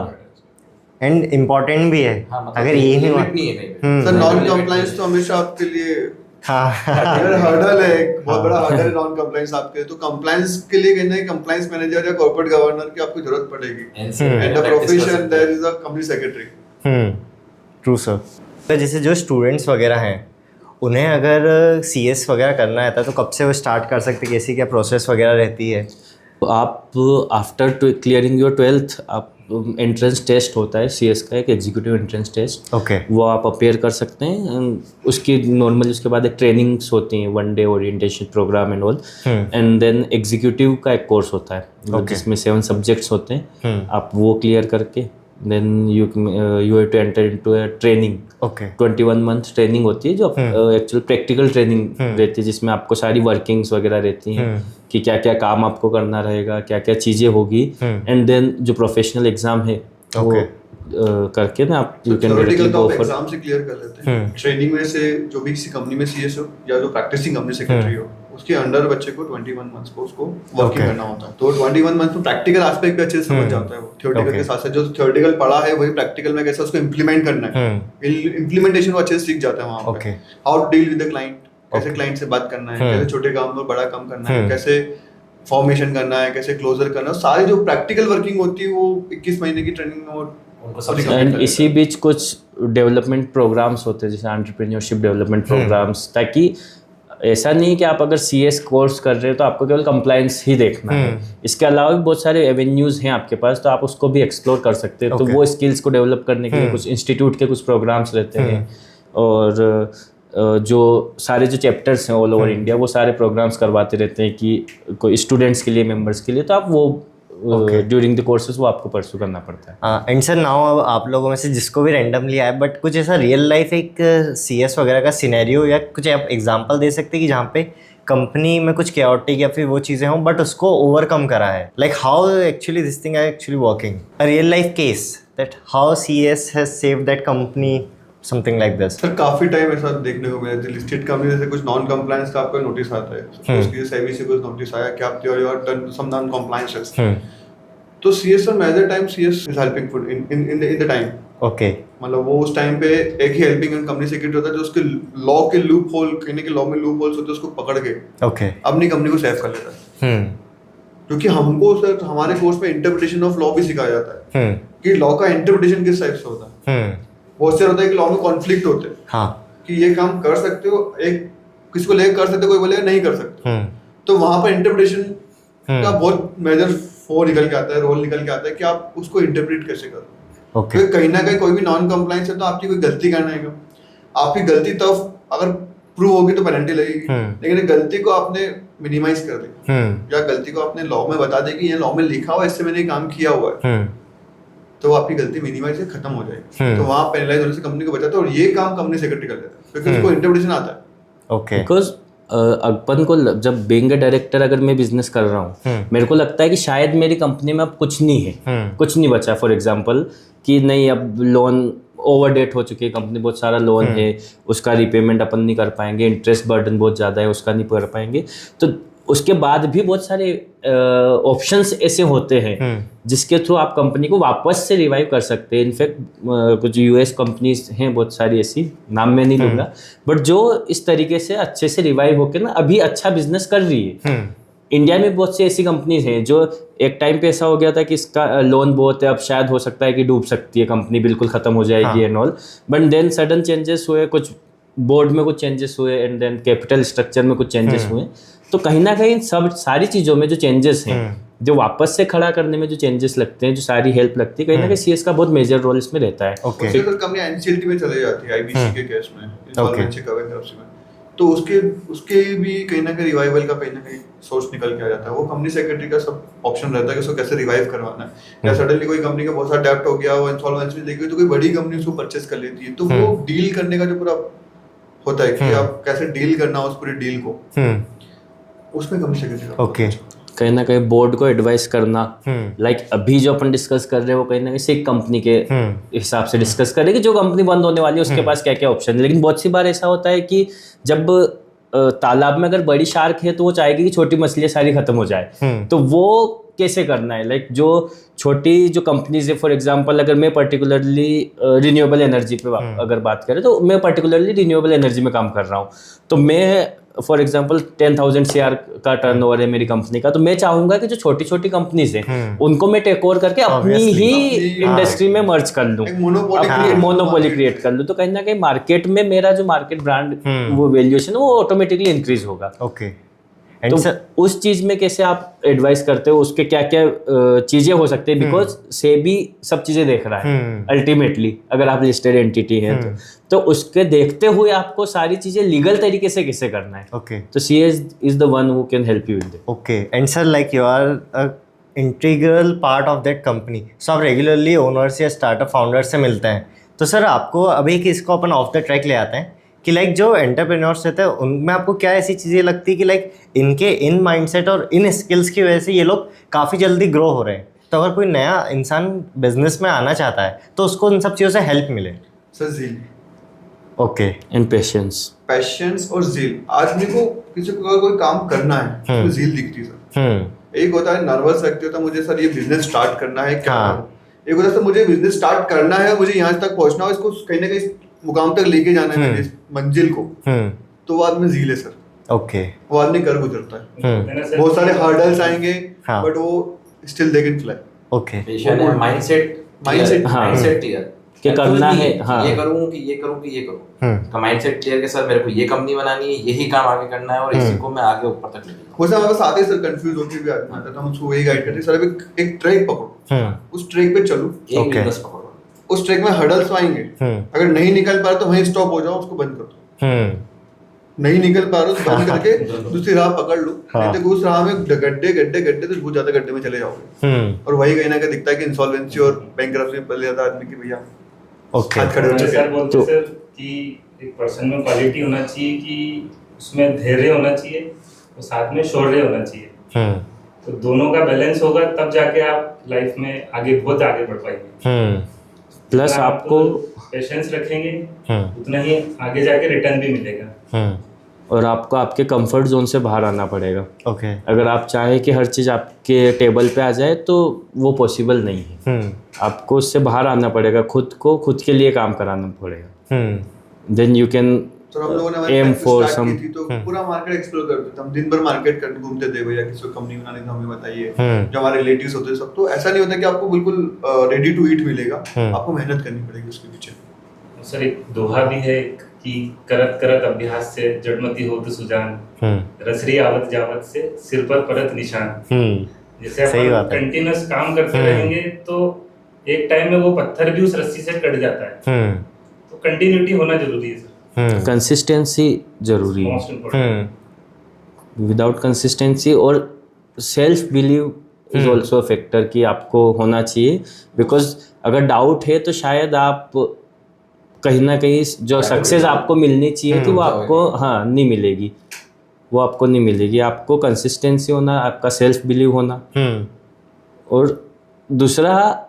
एंड इम्पोर्टेंट भी है। हाँ, मतलब अगर ये लिमिट नहीं है कहीं पे। सर नॉन कंप्लायंस तो हमेशा आपके लिए अगर हर्डल है, एक बहुत बड़ा हर्डल है नॉन कंप्लायंस आपके, तो कंप्लायंस के लिए कहना है कंप्लायंस मैनेजर या कॉर्पोरेट गवर्नर की आपको जरूरत पड़ेगी। And the profession there is a company secretary. True sir. तो जैसे जो स्टूडेंट्स वगैरह हैं उन्हें अगर सीएस वगैरह करना है तो कब से वो स्टार्ट कर सकते, कैसी क्या प्रोसेस वगैरह रहती है? आप आफ्टर क्लियरिंग योर 12th आप एंट्रेंस टेस्ट होता है सीएस का, एक एग्जीक्यूटिव एंट्रेंस टेस्ट, ओके, वो आप अपेयर कर सकते हैं। उसकी नॉर्मली उसके बाद एक ट्रेनिंग्स होती हैं, 1 day orientation programme and all, and then executive का एक कोर्स होता है जिसमें 7 सब्जेक्ट्स होते हैं। आप वो क्लियर करके then you have to enter into a training. Okay, 21 month training होती है जो एक्चुअल प्रैक्टिकल ट्रेनिंग रहती है, जिसमें आपको सारी वर्किंग्स वगैरह रहती हैं कि क्या क्या काम आपको करना रहेगा, क्या क्या चीज़ें होगी, एंड देन जो प्रोफेशनल एग्जाम है वो करके ना आप you can directly go for exam से क्लियर कर लेते हैं। ट्रेनिंग में से जो भी किसी कंपनी में सीएस हो या जो प्रैक्टिसिंग कंपनी सेक्रेटरी हो, उसके अंडर बच्चे को 21 मंथ्स को उसको वर्किंग करना होता है। तो 21 मंथ्स में प्रैक्टिकल एस्पेक्ट भी अच्छे से समझ जाता है वो। थ्योरेटिकल के साथ साथ जो थ्योरेटिकल पढ़ा है वही प्रैक्टिकल में कैसे उसको इंप्लीमेंट करना है, इंप्लीमेंटेशन वो अच्छे से सीख जाता है वहाँ पे। How to deal with the client, कैसे क्लाइंट से बात करना है, कैसे छोटे काम में बड़ा काम करना है, कैसे फॉर्मेशन करना है, कैसे क्लोजर करना है, सारी जो प्रैक्टिकल वर्किंग होती है वो 21 महीने की ट्रेनिंग में वो। एंड इसी बीच कुछ डेवलपमेंट प्रोग्राम्स होते हैं जैसे एंटरप्रेन्योरशिप डेवलपमेंट प्रोग्राम्स, ताकि ऐसा नहीं कि आप अगर सीएस कोर्स कर रहे हो तो आपको केवल कंप्लायंस ही देखना है, इसके अलावा भी बहुत सारे एवेन्यूज़ हैं आपके पास, तो आप उसको भी एक्सप्लोर कर सकते हैं। तो वो स्किल्स को डेवलप करने के लिए कुछ इंस्टीट्यूट के कुछ प्रोग्राम्स रहते हैं, और जो सारे जो चैप्टर्स हैं ऑल ओवर इंडिया वो सारे प्रोग्राम्स करवाते रहते हैं कि कोई स्टूडेंट्स के लिए, मेंबर्स के लिए, तो आप वो ड्यूरिंग द कोर्सेज वो आपको परस्यू करना पड़ता है। एंड सर नाउ आप लोगों में से जिसको भी रैंडमली आए, बट कुछ ऐसा रियल लाइफ एक सीएस वगैरह का सिनेरियो या कुछ आप एग्जांपल दे सकते हैं कि जहाँ पे कंपनी में कुछ chaotic या फिर वो चीज़ें हों बट उसको ओवरकम करा है, like how actually this thing are actually working, a real life case that how CS has saved that company, something like this. Sir काफी टाइम ऐसा देखने को मिला, लिस्टेड कंपनी जैसे कुछ नॉन कंप्लायंस का आपको नोटिस आता है, उसकी सेबी से कुछ नोटिस आया कि आप you are done some non compliances, तो सीएस और major time CS is helping full in the time. Okay, मतलब वो उस टाइम पे एक ही हेल्पिंग एंड कंपनी सेक्रेटरी होता है जो उसके लॉ के लूप होल, कहने के लॉ में लूप होल्स होते हैं, उसको पकड़ के ओके अपनी कंपनी को सेव कर लेता है। क्योंकि हमको सर हमारे कोर्स में इंटरप्रिटेशन ऑफ लॉ भी सिखाया जाता है कि लॉ का इंटरप्रिटेशन किस टाइप से होता है। बहुत से होता है कि लॉ में कॉन्फ्लिक्ट होते हैं, हाँ, कि ये काम कर सकते हो, एक किसी को लेकर कर सकते हो, कोई बोलेगा नहीं कर सकते, तो वहां पर इंटरप्रिटेशन का बहुत मेजर निकल के आता है, रोल निकल के आता है कि आप उसको इंटरप्रेट कैसे करो। क्योंकि कहीं ना कहीं कोई भी नॉन कंप्लायंस है तो आपकी कोई गलती करना है, आपकी गलती तब अगर प्रूव होगी तो पेनल्टी लगेगी, लेकिन गलती को आपने मिनिमाइज कर दी या गलती को आपने लॉ में बता दें कि ये लॉ में लिखा हुआ है, इससे मैंने काम किया हुआ है, तो आपकी गलती मिनिमाइज से खत्म हो जाएगी। तो वहाँ पेनलाइज होने से कंपनी को बचाता है, और ये काम कंपनी सेक्रेटरी कर देता है क्योंकि उसको इंटरप्रिटेशन आता है। ओके, बिकॉज अपन को जब बीइंग अ डायरेक्टर अगर मैं बिजनेस कर रहा हूँ, मेरे को लगता है कि शायद मेरी कंपनी में अब कुछ नहीं है, कुछ नहीं बचा। फॉर एग्जांपल कि नहीं, अब लोन ओवर डेट हो चुकी है, कंपनी बहुत सारा लोन है, उसका रिपेमेंट अपन नहीं कर पाएंगे, इंटरेस्ट बर्डन बहुत ज़्यादा है, उसका नहीं कर पाएंगे, तो उसके बाद भी बहुत सारे ऑप्शंस ऐसे होते हैं जिसके थ्रू आप कंपनी को वापस से रिवाइव कर सकते हैं। इनफैक्ट कुछ यूएस कंपनीज हैं बहुत सारी ऐसी, नाम मैं नहीं लूँगा, बट जो इस तरीके से अच्छे से रिवाइव होकर ना अभी अच्छा बिजनेस कर रही है। इंडिया में बहुत सी ऐसी कंपनीज हैं जो एक टाइम पे ऐसा हो गया था कि इसका लोन बहुत है, अब शायद हो सकता है कि डूब सकती है कंपनी, बिल्कुल ख़त्म हो जाएगी and all, but then sudden changes हुए, कुछ बोर्ड में कुछ चेंजेस हुए, एंड देन कैपिटल स्ट्रक्चर में कुछ चेंजेस हुए। तो कहीं ना कहीं सब सारी चीज़ों में जो चेंजेस हैं, जो वापस से खड़ा करने में जो चेंजेस लगते हैं, जो सारी हेल्प लगती है, कहीं ना कहीं सीएस का बहुत मेजर रोल इसमें रहता है। ओके, तो कंपनी एनसीएलटी में चले जाती है, आईबीसी के केस में, इंसॉल्वेंसी कवर में, तो उसके भी कहीं ना कहीं रिवाइवल का कहीं ना कहीं सोर्स निकल के आ जाता है। वो कंपनी सेक्रेटरी का सब ऑप्शन रहता है कि उसको कैसे रिवाइव करवाना है, या सडनली कोई कंपनी का बहुत सारा डेब्ट हो गया, वो इंसॉल्वेंसी में देखी तो कोई बड़ी कंपनी उसको परचेस कर लेती है, तो वो डील करने का जो पूरा होता है कि आप कैसे डील करना उस पूरी डील को, उसमें कंपनी सेक्रेटरी का ओके, कहीं ना कहीं बोर्ड को एडवाइस करना, लाइक अभी जो अपन डिस्कस कर रहे हैं वो कहीं ना कहीं से कंपनी के हिसाब से डिस्कस करें कि जो कंपनी बंद होने वाली है उसके पास क्या क्या ऑप्शन है। लेकिन बहुत सी बार ऐसा होता है कि जब तालाब में अगर बड़ी शार्क है तो वो चाहेगी कि छोटी मछलियाँ सारी खत्म हो जाए, तो वो कैसे करना है, लाइक जो छोटी जो कंपनीज है, फॉर एग्जांपल अगर मैं पर्टिकुलरली रिन्यूएबल एनर्जी पे अगर बात करें तो मैं पर्टिकुलरली रिन्यूएबल एनर्जी में काम कर रहा हूँ, तो मैं फॉर एग्जांपल 10,000 CR का टर्नओवर है मेरी कंपनी का, तो मैं चाहूंगा कि जो छोटी छोटी कंपनीज है उनको मैं टेक ओवर करके अपनी ही इंडस्ट्री में मर्ज कर लूँ, मोनोपोली क्रिएट कर लूँ, तो कहीं ना कहीं मार्केट में मेरा जो मार्केट ब्रांड वो वैल्यूएशन है वो ऑटोमेटिकली इंक्रीज होगा। ओके, तो उस चीज में कैसे आप एडवाइस करते हो, उसके क्या क्या चीजें हो सकती है, बिकॉज सेबी सब चीजें देख रहा है अल्टीमेटली, अगर आप लिस्टेड एंटिटी है तो उसके देखते हुए आपको सारी चीजें लीगल तरीके से कैसे करना है। ओके, तो CS is the one who can help you with it. Okay, and sir like you are a integral part of that company, so आप रेगुलरली ओनर्स या स्टार्टअप फाउंडर्स से मिलते हैं, तो सर आपको अभी किसको अपन ऑफ द ट्रैक ले आते हैं कि लाइक जो एंटरप्रेन्योर्स रहते हैं उनमें आपको क्या ऐसी चीज़ें लगती है कि लाइक इनके इन माइंडसेट और इन स्किल्स की वजह से ये लोग काफ़ी जल्दी ग्रो हो रहे हैं, तो अगर कोई नया इंसान बिजनेस में आना चाहता है तो उसको उन सब चीज़ों से हेल्प मिले? Sir zeal. Okay, and patience और ज़ील। आदमी को किसी को अगर कोई काम करना है तो ज़ील दिखती है सर। एक होता है नर्वस रखते होता मुझे सर ये बिजनेस स्टार्ट करना है क्या, एक होता है सर मुझे बिजनेस स्टार्ट करना है, मुझे यहाँ तक पहुँचना है, इसको कहीं ना कहीं मुकाम तक लेके जाना है मेरी मंजिल को, तो वो आदमी ज़ील है सर। ओके, वो आदमी कर गुजरता है, बहुत सारे हर्डल्स आएंगे बट वो still they can fly. Okay, mindset clear कि करना है, हाँ ये करूँ कि ये करूँ कि ये करूँ, का माइंडसेट क्लियर कि सर मेरे को ये कंपनी बनानी है, यही काम आगे करना है और इसी को मैं आगे ऊपर तक ले जाऊँ। वो सर हमारे साथ ही सर कंफ्यूज होके भी आता था, हम उसको वही गाइड करते सर अभी एक ट्रैक पकड़ो, उस ट्रैक पे चलो, एक बिजनेस पकड़ो, उस ट्रैक में हर्डल्स आएंगे, अगर नहीं निकल पा रहे तो वहीं स्टॉप हो जाओ, उसको बंद कर दो, नहीं निकल पा रहे तो बंद करके दूसरी राह पकड़ लो, नहीं तो उस राह में गड्ढे गड्ढे गड्ढे तो बहुत ज्यादा गड्ढे में चले जाओगे, और वही कहीं ना कहीं दिखता है कि इंसॉल्वेंसी और बैंकरप्सी में पड़ जाता है आदमी की भैया हाथ खड़े हो सर बोलते सर कि एक पर्सन में क्वालिटी होना चाहिए कि उसमें धैर्य होना चाहिए और साथ में शौर्य होना चाहिए, तो दोनों का बैलेंस होगा तब जाके आप लाइफ में आगे बहुत आगे बढ़ पाएंगे। प्लस आपको पेशेंस रखेंगे उतना ही आगे जाके रिटर्न भी मिलेगा, और आपको आपके कंफर्ट जोन से बाहर आना पड़ेगा। ओके, अगर आप चाहे कि हर चीज़ आपके टेबल पे आ जाए तो वो पॉसिबल नहीं है, आपको उससे बाहर आना पड़ेगा, खुद के लिए काम कराना पड़ेगा, देन यू कैन हम लोगों ने एम फॉर सम। तो पूरा मार्केट एक्सप्लोर करते थे हम, दिन भर मार्केट कर घूमते थे भैया किसी को कंपनी बनानी तो हमें बताइए, जो हमारे रिलेटिव्स होते सब, तो ऐसा नहीं होता कि आपको बिल्कुल रेडी टू ईट मिलेगा, आपको मेहनत करनी पड़ेगी उसके पीछे। सर एक दोहा भी है कि करत करत अभ्यास से जड़मती होत सुजान, रसरी आवत जावत से सिर पर पड़त निशान। जैसे आप कंटिन्यूअस काम करते रहेंगे तो एक टाइम में वो पत्थर भी उस रस्सी से कट जाता है, तो कंटिन्यूटी होना जरूरी है सर, कंसिस्टेंसी जरूरी है, विदाउट कंसिस्टेंसी और self believe is also factor कि आपको होना चाहिए, बिकॉज अगर डाउट है तो शायद आप कहीं ना कहीं जो सक्सेस आपको मिलनी चाहिए थी वो आपको नहीं मिलेगी, वो आपको नहीं मिलेगी। आपको कंसिस्टेंसी होना, आपका सेल्फ बिलीव होना, और दूसरा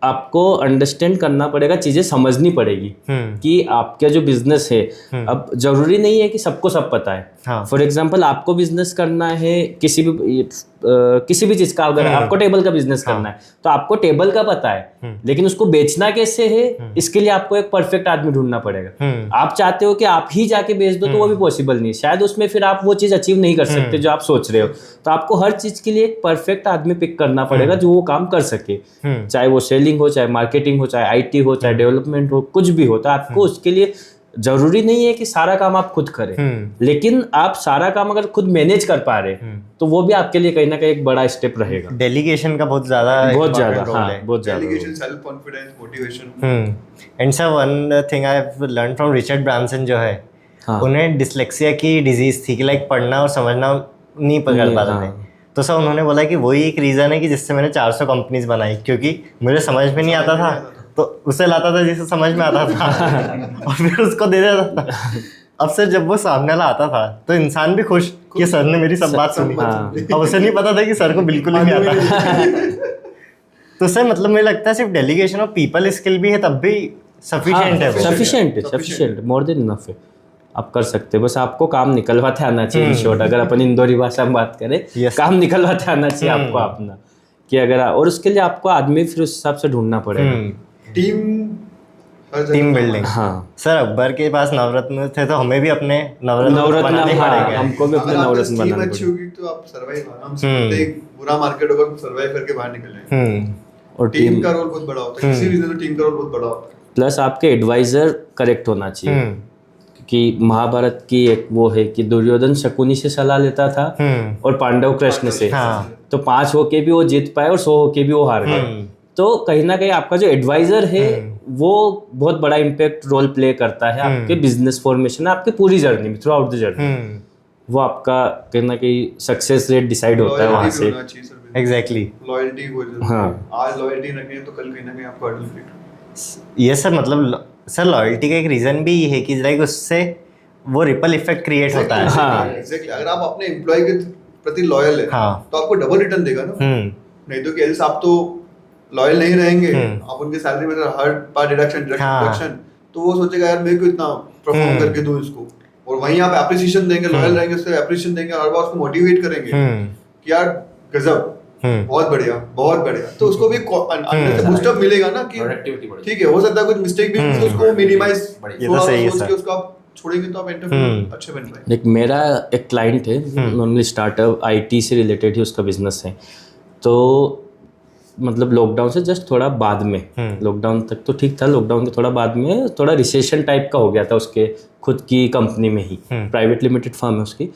आपको अंडरस्टैंड करना पड़ेगा, चीज़ें समझनी पड़ेगी कि आपका जो बिजनेस है, अब जरूरी नहीं है कि सबको सब पता है। फॉर एग्जांपल आपको बिजनेस करना है किसी भी चीज़ का, अगर आपको टेबल का बिजनेस करना है तो आपको टेबल का पता है, लेकिन उसको बेचना कैसे है इसके लिए आपको एक परफेक्ट आदमी ढूंढना पड़ेगा। आप चाहते हो कि आप ही जाके बेच दो तो वो भी पॉसिबल नहीं, शायद उसमें फिर आप वो चीज़ अचीव नहीं कर सकते जो आप सोच रहे हो, तो आपको हर चीज़ के लिए एक परफेक्ट आदमी पिक करना पड़ेगा जो वो काम कर सके, चाहे वो सेलिंग हो, चाहे मार्केटिंग हो, चाहे IT हो, चाहे डेवलपमेंट हो, कुछ भी हो। तो आपको उसके लिए जरूरी नहीं है कि सारा काम आप खुद करें, लेकिन आप सारा काम अगर खुद मैनेज कर पा रहे तो वो भी आपके लिए कहीं ना कहीं एक बड़ा स्टेप रहेगा। डेलीगेशन का बहुत ज्यादा बहुत ज्यादा delegation, self confidence, motivation. And sir one thing I have learn from Richard Branson जो है, उन्हें डिसलेक्सिया की डिजीज थी कि लाइक पढ़ना और समझना नहीं पकड़ पाते थे, तो सर उन्होंने बोला कि वही एक रीज़न है कि जिससे मैंने 400 कंपनीज बनाई, क्योंकि मुझे समझ में नहीं आता था तो उसे लाता था जिसे समझ में आता था और फिर उसको दे देता था। अब सर जब वो सामने वाला आता था तो इंसान भी खुश कि सर ने मेरी सब बात सुनी, अब उसे नहीं पता था कि सर को बिल्कुल ही नहीं आता। तो सर मतलब मुझे लगता है सिर्फ डेलीगेशन और पीपल स्किल भी है तब भी सफिशिएंट मोर देन इनफ है, आप कर सकते हैं, बस आपको काम निकलवाते आना चाहिए। शॉर्ट अगर अपन इंदौरी भाषा में बात करें, काम निकलवाते आना चाहिए आपको अपना। कि अगर और उसके लिए आपको आदमी फिर उस हिसाब से ढूंढना पड़ेगा। Team building. हाँ सर अकबर के पास नवरत्न थे तो हमें भी अपने नवरत्न बनाने हाँ, पड़ेंगे। हमको भी अपने अगर आपकी नवरत्न स्कीम बनाने अच्छी पड़ेंगे। होगी तो आप सर्वाइव आराम से करते हैं। बुरा मार्केट होगा तो सर्वाइव करके बाहर निकलेंगे। और टीम का रोल बहुत बड़ा होता है, किसी बिजनेस में टीम का रोल बहुत बड़ा होता है। प्लस आपके एडवाइजर करेक्ट होना चाहिए, कि महाभारत की एक वो है कि दुर्योधन शकुनी से सलाह लेता था और पांडव कृष्ण से। तो 5 होके भी वो जीत पाए और 100 होके भी वो हार गए। तो कहीं ना कहीं आपका जो एडवाइजर है वो बहुत बड़ा इम्पैक्ट रोल प्ले करता है आपके बिजनेस फॉर्मेशन, आपके पूरी जर्नी में, थ्रू आउट द जर्नी। वो आपका कहीं ना कहीं सक्सेस रेट डिसाइड होता है वहाँ से। एग्जैक्टली। लॉयल्टी हो जाए। हाँ। आज लॉयल्टी रखें तो कल कहीं ना कहीं आपको हर्डल क्रिएट। ये सर मतलब सर लॉयल्टी का एक रीजन भी है कि लाइक उससे वो रिपल इफेक्ट क्रिएट होता है। हाँ। एग्जैक्टली। अगर आप अपने एम्प्लॉय के प्रति लॉयल है तो आपको डबल रिटर्न देगा ना। नहीं तो कि आप तो लॉयल नहीं रहेंगे, आप उनके सैलरी में हर बार डिडक्शन, तो वो सोचेगा यार मेरे को इतना परफॉर्म करके दूं इसको। और वहीं आप एप्रिसिएशन देंगे, लॉयल रहेंगे, उससे एप्रिसिएशन देंगे, हर बार उसको मोटिवेट करेंगे कि यार गजब, बहुत बढ़िया बहुत बढ़िया। तो उसको भी अंदर से बूस्टअप मिलेगा ना कि ठीक है, हो सकता है कुछ मिस्टेक भी हो, उसको मिनिमाइज थोड़ा सोच के उसको आप छोड़ेंगे तो आप एंटरप्रेन्योर अच्छे बन पाएंगे। एक मेरा एक क्लाइंट है, नॉर्मली स्टार्टअप आईटी से रिलेटेड ही उसका बिजनेस है। तो मतलब लॉकडाउन से जस्ट थोड़ा बाद में, लॉकडाउन तक तो ठीक था, लॉकडाउन के थोड़ा बाद में थोड़ा रिसेशन टाइप का हो गया था उसके खुद की कंपनी में ही, प्राइवेट लिमिटेड फर्म है उसकी।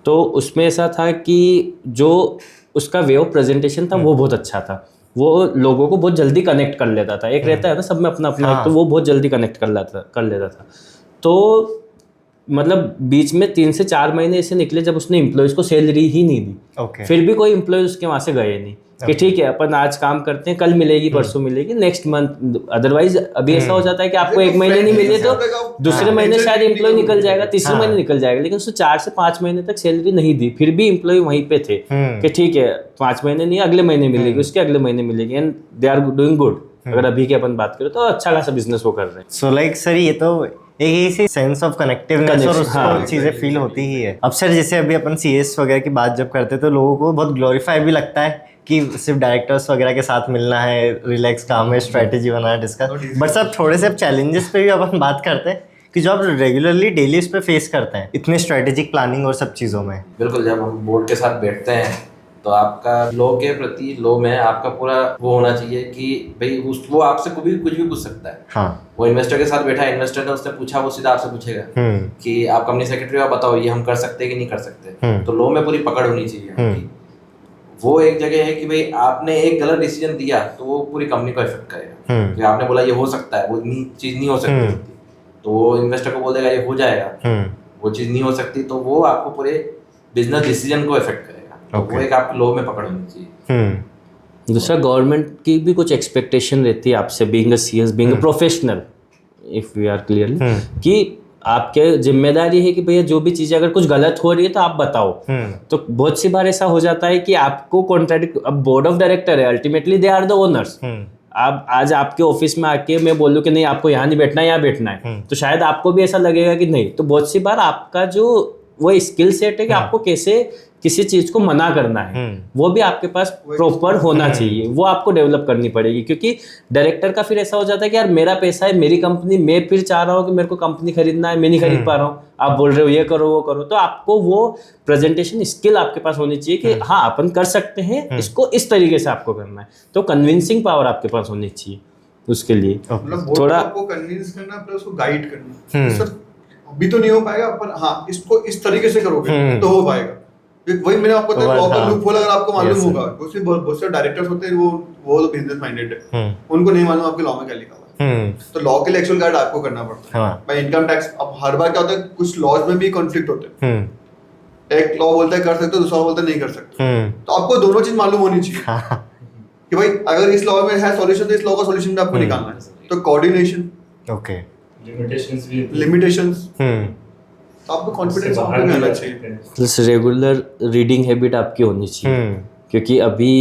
तो उसमें ऐसा था कि जो उसका वे ऑफ प्रेजेंटेशन था वो बहुत अच्छा था, वो लोगों को बहुत जल्दी कनेक्ट कर लेता था। एक रहता है ना सब में अपना अपना, तो वो बहुत जल्दी कनेक्ट कर लेता था। तो मतलब बीच में 3 से 4 महीने ऐसे निकले जब उसने एम्प्लॉयज़ को सैलरी ही नहीं दी। फिर भी कोई एम्प्लॉयज़ उसके वहाँ से गए नहीं कि ठीक है अपन आज काम करते हैं, कल मिलेगी, परसों मिलेगी, नेक्स्ट मंथ। अदरवाइज अभी ऐसा हो जाता है कि आपको 1 महीने नहीं मिले तो दूसरे महीने शायद एम्प्लॉय निकल जाएगा, तीसरे महीने निकल जाएगा, लेकिन उसने 4 से 5 महीने तक सैलरी नहीं दी, फिर भी एम्प्लॉय वहीं पे थे कि ठीक है 5 महीने नहीं, अगले महीने मिलेगी, उसके अगले महीने मिलेगी, and they are doing good. अगर अभी की अपन बात करें तो अच्छा खासा बिजनेस वो कर रहे हैं। सो लाइक सर ये तो एक ऐसी सेंस ऑफ कनेक्टिवनेस और उसको चीज़ें फील होती ही है। अब सर जैसे अभी अपन सीएस वगैरह की बात जब करते हैं तो लोगों को बहुत ग्लोरीफाई भी लगता है कि सिर्फ डायरेक्टर्स वगैरह के साथ मिलना है, रिलैक्स काम है, स्ट्रैटेजी बनाना है, डिस्कस। बट सर थोड़े से अब चैलेंजेस पे भी अपन बात करते हैं कि जो आप रेगुलरली डेली उस पर फेस करते हैं इतने स्ट्रेटेजिक प्लानिंग और सब चीज़ों में। बिल्कुल, जब हम बोर्ड के साथ बैठते हैं तो आपका लो के प्रति लो में आपका पूरा वो होना चाहिए कि भाई वो आपसे कुछ भी पूछ सकता है। हाँ। वो इन्वेस्टर के साथ बैठा है, इन्वेस्टर ने उसने पूछा, वो सीधा आपसे पूछेगा कि आप कंपनी सेक्रेटरी हो, बताओ ये हम कर सकते हैं कि नहीं कर सकते। तो लो में पूरी पकड़ होनी चाहिए आपकी। वो एक जगह है कि भाई आपने एक गलत डिसीजन दिया तो वो पूरी कंपनी को इफेक्ट करेगा। कि आपने बोला ये हो सकता है, वो चीज नहीं हो सकती, तो वो इन्वेस्टर को बोल देगा ये हो जाएगा, वो चीज नहीं हो सकती, तो वो आपको पूरे बिजनेस डिसीजन को इफेक्ट करेगा। वो एक आपको लो में पकड़ होनी चाहिए। दूसरा गवर्नमेंट की भी कुछ एक्सपेक्टेशन रहती है आपसे, being a CS, being a professional, if we are clearly, कि आपके जिम्मेदारी है कि भैया जो भी चीज़ें अगर कुछ गलत हो रही है तो आप बताओ। तो बहुत सी बार ऐसा हो जाता है कि आपको कॉन्ट्रैक्ट, अब बोर्ड ऑफ डायरेक्टर है, ultimately they are the owners. आप आज आपके ऑफिस में आके मैं बोलूँ कि नहीं आपको यहाँ नहीं बैठना है, यहाँ बैठना है, तो शायद आपको भी ऐसा लगेगा कि नहीं। तो बहुत सी बार आपका जो वो स्किल सेट है कि आपको कैसे किसी चीज को मना करना है, वो भी आपके पास प्रॉपर होना चाहिए, वो आपको डेवलप करनी पड़ेगी। क्योंकि डायरेक्टर का फिर ऐसा हो जाता है कि यार मेरा पैसा है, मेरी कंपनी, मैं फिर चाह रहा हूँ कि मेरे को कंपनी खरीदना है, मैं नहीं खरीद पा रहा हूँ, आप बोल रहे हो ये करो वो करो। तो आपको वो प्रेजेंटेशन स्किल आपके पास होनी चाहिए कि हाँ अपन कर सकते हैं, इसको इस तरीके से आपको करना है। तो कन्विंसिंग पावर आपके पास होनी चाहिए उसके लिए, थोड़ा आपको कन्विंस करना प्लस उसको गाइड करना। सर अभी तो नहीं हो पाएगा, पर हाँ इसको इस तरीके से करोगे तो हो पाएगा। वही मैंने आपको बताया, लॉ का लूपहोल अगर आपको मालूम होगा, बहुत से डायरेक्टर्स होते हैं वो बिजनेस माइंडेड है, उनको नहीं मालूम आपके लॉ में क्या लिखा हुआ है। तो लॉ के लिए एक्चुअल गाइड आपको करना पड़ता है। भाई इनकम टैक्स, अब हर बार क्या होता है, कुछ लॉज में भी कॉन्फ्लिक्ट होते हैं। एक लॉ बोलता है कर सकते हो, दूसरा बोलता है नहीं कर सकते। तो आपको दोनों चीज मालूम होनी चाहिए कि भाई अगर इस लॉ में है सॉल्यूशन तो इस लॉ का सॉल्यूशन भी आपको निकालना है। तो कोऑर्डिनेशन, ओके, लिमिटेशंस, आपको कॉन्फिडेंस में आना चाहिए। प्लस रेगुलर रीडिंग हैबिट आपकी होनी चाहिए, क्योंकि अभी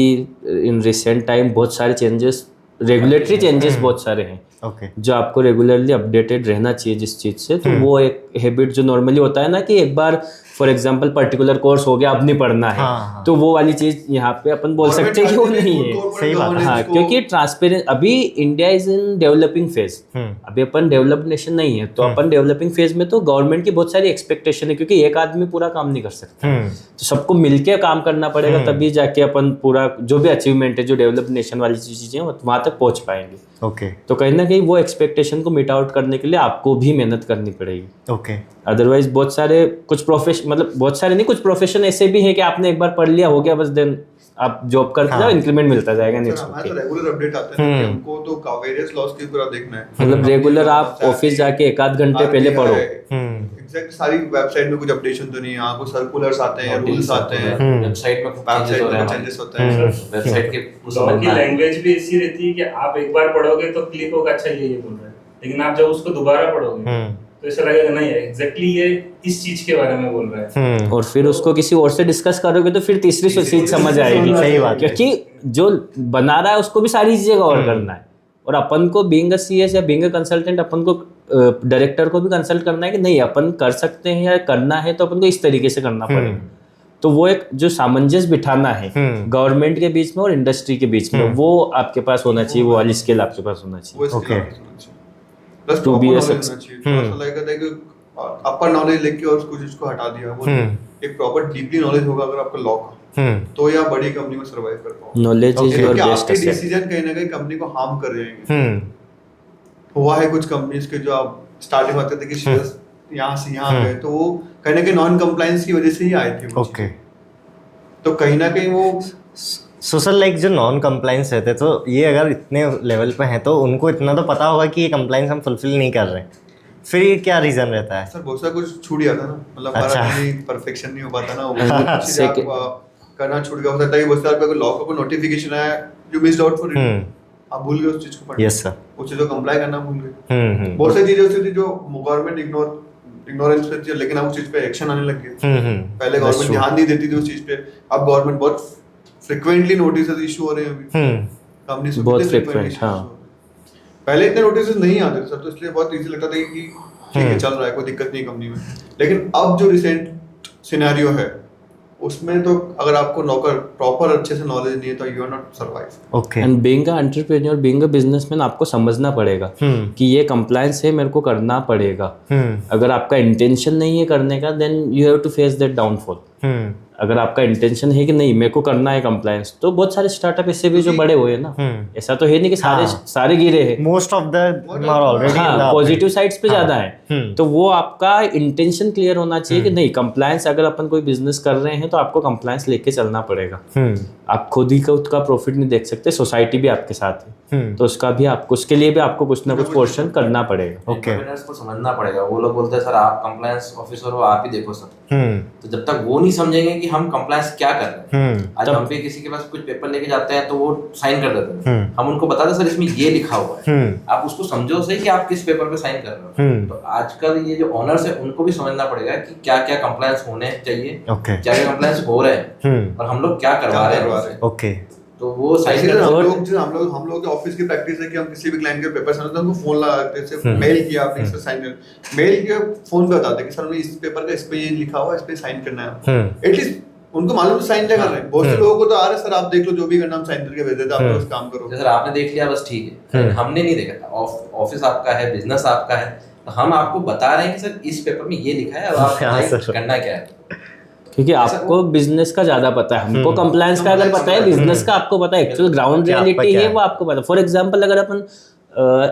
इन रिसेंट टाइम बहुत सारे चेंजेस, रेगुलेटरी चेंजेस बहुत सारे हैं, जो आपको रेगुलरली अपडेटेड रहना चाहिए जिस चीज़ से। तो वो एक हैबिट जो नॉर्मली होता है ना कि एक बार फॉर एग्जांपल पर्टिकुलर कोर्स हो गया अब नहीं पढ़ना है, हाँ। तो वो वाली चीज यहाँ पे अपन बोल सकते हैं कि वो नहीं है। सही बात है। हाँ, क्योंकि ट्रांसपेरेंट, अभी India is in developing phase, अभी अपन डेवलप्ड नेशन नहीं है, तो अपन डेवलपिंग फेज में तो गवर्नमेंट की बहुत सारी एक्सपेक्टेशन है, क्योंकि एक आदमी पूरा काम नहीं कर सकता, तो सबको मिलके काम करना पड़ेगा, तभी जाके अपन पूरा जो भी अचीवमेंट है, जो डेवलप्ड नेशन वाली चीजें हैं वहां तक पहुंच पाएंगे। ओके तो कहीं ना कहीं वो एक्सपेक्टेशन को मीट आउट करने के लिए आपको भी मेहनत करनी पड़ेगी। ओके अदरवाइज बहुत सारे कुछ प्रोफेशन, मतलब बहुत सारे नहीं, कुछ प्रोफेशन ऐसे भी है कि आपने एक बार पढ़ लिया हो गया बस, देन आप जॉब करते जाओ, इंक्रीमेंट मिलता जाएगा, नहीं हमारे तो रेगुलर अपडेट आते हैं कि हमको तो वेरियस लॉस की पूरा देखना है, मतलब रेगुलर आप ऑफिस जाके एक आध घंटे पहले पढ़ो। एग्जैक्ट सारी वेबसाइट में कुछ अपडेशन तो नहीं है, यहाँ कुछ सर्कुलर्स आते हैं, रूल्स आते हैं, वेबसाइट में चेंजेस हो रहे हैं, चेंजेस होते हैं, वेबसाइट के लॉ की लैंग्वेज भी ऐसी रहती है कि आप एक बार पढ़ोगे तो क्लिक होगा अच्छा ये बोल रहा है, लेकिन आप जब उसको दोबारा पढ़ोगे तो ऐसा लगेगा नहीं एग्जैक्टली ये इस चीज के बारे में बोल रहा है, और फिर उसको किसी और से डिस्कस करोगे तो फिर तीसरी चीज समझ आएगी। सही बात है। क्योंकि जो बना रहा है उसको भी सारी चीजें कवर करना है, और अपन को बीइंग अ सीएस या बीइंग अ कंसल्टेंट अपन को डायरेक्टर को भी कंसल्ट करना है कि नहीं अपन कर सकते हैं या करना है तो अपन को इस तरीके से करना पड़ेगा। तो वो एक जो सामंजस्य बिठाना है गवर्नमेंट के बीच में और इंडस्ट्री के बीच में, वो आपके पास होना चाहिए, वो वाली स्किल आपके पास होना चाहिए। Okay plus To be a knowledge success. होना चाहिए, थोड़ा सा लाइक है कि अपर नॉलेज लेके और कुछ इसको हटा दिया, वो एक प्रॉपर डीपली नॉलेज होगा अगर आपका लॉ का, तो या बड़ी कंपनी में सर्वाइव कर पाओगे। नॉलेज इज योर क्योंकि बेस्ट आपके एसेट। डिसीजन कहीं ना कहीं कंपनी को हार्म कर जाएंगे। हुआ है कुछ कंपनीज के जो आप स्टार्टिंग में आते थे कि शेयर्स यहाँ से यहाँ गए, तो वो कहीं ना कहीं नॉन कंप्लायंस की वजह से ही आए थे। ओके तो कहीं ना कहीं वो सोशल लाइक जो नॉन कंप्लाइंस रहते, तो ये अगर इतने लेवल पे हैं तो उनको इतना तो पता होगा कि ये कंप्लाइंस हम फुलफिल नहीं कर रहे, फिर ये क्या रीजन रहता है? सर बहुत सा कुछ छूट जाता ना, मतलब अच्छा। परफेक्शन नहीं हो पाता ना, वो कुछ चीज़ें आप करना छूट गया, हो सकता है कि बहुत सारे आपको लॉ का कोई नोटिफिकेशन आया, you missed out for it, आप भूल गए उस चीज को पढ़ना। Yes sir. उस चीज को कंप्लाई करना भूल गए। बहुत सारी चीजें होती थी जो गवर्नमेंट इग्नोरेंस करती है, लेकिन अब उस चीज पे एक्शन आने लग गए। पहले गवर्नमेंट ध्यान नहीं देती थी उस चीज पे, अब गवर्नमेंट बहुत फ्रीक्वेंटली नोटिसेस इशू हो रहे हैं अभी कंपनी से, बहुत frequently frequent, issue हो हाँ। रहे हैं। पहले इतने नोटिसेस नहीं आते सर, तो इसलिए बहुत इजी लगता था कि ठीक है चल रहा है, कोई दिक्कत नहीं कंपनी में। लेकिन अब जो रिसेंट सिनेरियो है उसमें तो अगर आपको नौकर प्रॉपर अच्छे से नॉलेज नहीं है तो you are not survive. Okay and being a entrepreneur, being a businessman, आपको समझना पड़ेगा कि ये कंप्लायंस है, मेरे को करना पड़ेगा। अगर आपका इंटेंशन नहीं है करने का, then you have to face that downfall. अगर आपका इंटेंशन है कि नहीं मेरे को करना है कंप्लायंस, तो बहुत सारे स्टार्टअप इससे भी जो बड़े हुए हैं ना, ऐसा तो है नहीं कि सारे गिरे हैं, most of the are already positive sides पे ज्यादा है। तो वो आपका इंटेंशन क्लियर होना चाहिए कि नहीं कंप्लायंस, अगर अपन कोई बिजनेस कर रहे हैं तो आपको कंप्लायंस लेके चलना पड़ेगा। आप खुद ही का उसका प्रॉफिट नहीं देख सकते, सोसाइटी भी आपके साथ है, तो उसका भी आपको, उसके लिए भी आपको कुछ ना कुछ पोर्शन करना पड़ेगा। एंटरप्रेन्योर्स को समझना पड़ेगा। वो लोग बोलते हैं सर आप कंप्लायंस ऑफिसर हो, आप ही देखो सब। तो जब तक वो नहीं समझेंगे कि हम कंप्लायंस क्या कर रहे हैं, आज हम भी किसी के पास कुछ पेपर लेके जाते हैं तो वो साइन कर देते हैं, हम उनको बताते हैं सर इसमें ये लिखा हुआ है, आप उसको समझो सही कि आप किस पेपर पे साइन कर रहे हो। तो आजकल ये जो ओनर्स है उनको भी समझना पड़ेगा कि क्या क्या कंप्लायंस होने चाहिए, क्या क्या कंप्लायंस हो रहे हैं और हम लोग क्या करवा रहे हैं। ओके तो वो साइन ऐसे करना हम लोग के ऑफिस की प्रैक्टिस है कि हम किसी भी क्लाइंट के पेपर साइन होते हैं उनको फोन लगाते हैं, मेल किया आपने इस पे साइन कर, मेल किया फोन पे बताते हैं कि सर हमने इस पेपर का इस पे ये लिखा हुआ है, इस पे साइन करना है। एटलीस्ट उनको मालूम है साइन क्या कर रहे हैं। बहुत से लोगों को तो आ रहे सर आप देख लो जो भी करना हम साइन करके भेज देते हैं, आप बस काम करो। सर आपने देख लिया बस ठीक है, हमने नहीं देखा था, ऑफिस आपका है, बिजनेस आपका है, तो हम आपको बता रहे हैं कि सर इस पेपर में ये लिखा है, अब आप करना क्या है। क्योंकि आपको बिजनेस का ज्यादा पता है, हमको कंप्लायंस का अगर पता है, बिजनेस का आपको पता है, एक्चुअल ग्राउंड रियलिटी है वो आपको पता है। फॉर एग्जांपल अगर अपन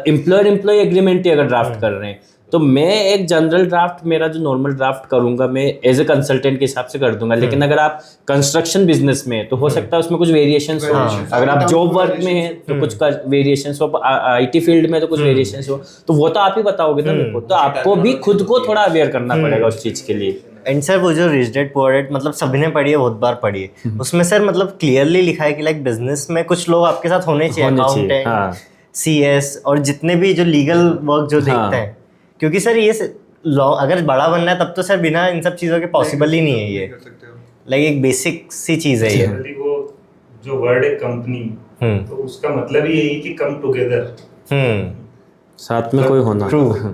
एम्प्लॉयर एम्प्लॉय एग्रीमेंट ही अगर ड्राफ्ट कर रहे हैं, तो मैं एक जनरल ड्राफ्ट, मेरा जो नॉर्मल ड्राफ्ट करूंगा मैं एज ए कंसल्टेंट के हिसाब से कर दूंगा। लेकिन अगर आप कंस्ट्रक्शन बिजनेस में तो हो सकता है उसमें कुछ वेरिएशंस हो, अगर आप जॉब वर्क में हैं तो कुछ वेरिएशंस हो, आईटी फील्ड में तो कुछ वेरिएशंस हो, तो वो तो आप ही बताओगे ना मेरे को। तो आपको भी खुद को थोड़ा अवेयर करना पड़ेगा उस चीज के लिए। एंड सर वो जो रिच डैड पुअर डैड मतलब सभी ने पढ़ी है, बहुत बार पढ़ी है, उसमें सर मतलब क्लियरली लिखा है कि लाइक बिजनेस में कुछ लोग आपके साथ होने चाहिए, अकाउंटेंट, सीएस और जितने भी जो लीगल वर्क जो देखते हैं, क्योंकि सर ये लॉ अगर बड़ा बनना है तब तो सर बिना इन सब चीज़ों के पॉसिबल ही नहीं है ये, लाइक एक बेसिक सी चीज़ है ये। वो जो वर्ड है कंपनी, तो उसका मतलब ही यही कि कम टुगेदर, साथ में कोई होना,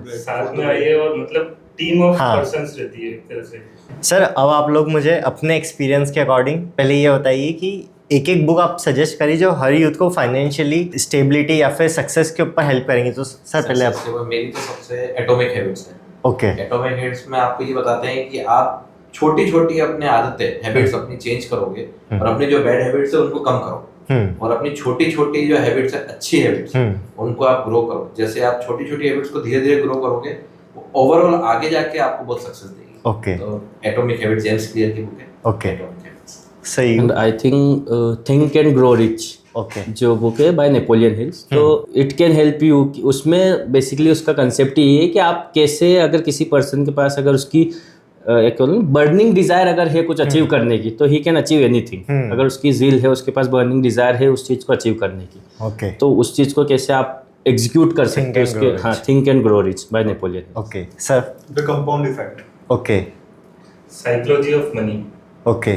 साथ में आइए और मतलब टीम ऑफ हाँ। पर्सन्स रहती है एक तरह से। सर अब आप लोग मुझे अपने एक्सपीरियंस के अकॉर्डिंग पहले ये बताइए कि एक एक बुक आप सजेस्ट करिए जो हर यूथ को फाइनेंशियली स्टेबिलिटी या फिर सक्सेस के ऊपर हेल्प करेंगी। तो सर पहले आप। मेरी तो सबसे एटॉमिक हैबिट्स है। ओके। एटॉमिक हैबिट्स में आपको ये बताते हैं कि आप छोटी छोटी अपने आदतें हैबिट्स अपनी चेंज करोगे और अपनी जो बैड हैबिट्स है उनको कम करो और अपनी छोटी छोटी जो हैबिट्स है अच्छी हैबिट्स उनको आप ग्रो करो। जैसे आप छोटी छोटी हैबिट्स को धीरे धीरे ग्रो करोगे ओवरऑल आगे जाके आपको बहुत सक्सेस देगी। ओके। तो एटॉमिक हैबिट्स जेम्स क्लियर की बुक है। ओके। एटॉमिक हैबिट्स सही। And I think and grow rich, okay, जो बुक है बाय नेपोलियन हिल्स, तो इट कैन हेल्प यू। उसमें बेसिकली उसका कंसेप्ट ये है कि आप कैसे, अगर किसी पर्सन के पास अगर उसकी एक बर्निंग डिजायर अगर है कुछ अचीव करने की, तो ही कैन अचीव एनीथिंग। अगर उसकी ज़ील है, उसके पास बर्निंग डिजायर है उस चीज़ को अचीव करने की, ओके, तो उस चीज़ को कैसे आप एग्जीक्यूट कर सकते हैं उसके। हाँ, think and grow rich by Napoleon. Okay sir. The compound effect. Okay. Psychology of money. Okay.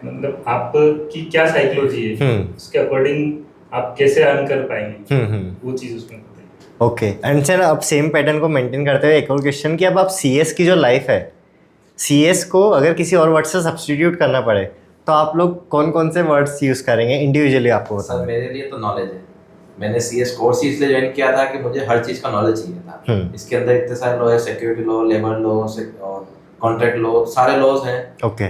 मतलब आपकी क्या साइकोलॉजी है, उसके अकॉर्डिंग आप कैसे अर्न कर पाएंगे, वो चीज़ उसमें बताइए। ओके। एंड सर अब सेम पैटर्न को मेंटेन करते हुए एक और क्वेश्चन कि अब आप CS की जो लाइफ है, CS को अगर किसी और वर्ड से सब्स्टिट्यूट करना पड़े तो आप लोग कौन कौन से वर्ड्स यूज़ करेंगे इंडिविजुअली आपको सर बताओ। मेरे लिए तो नॉलेज है। मैंने CS कोर्स इसलिए ज्वाइन किया था कि मुझे हर चीज़ का नॉलेज चाहिए था। इसके अंदर इतने सारे लॉ है, सिक्योरिटी लॉ, लेबर लॉ और कॉन्ट्रैक्ट लॉ, सारे लॉज हैं। ओके।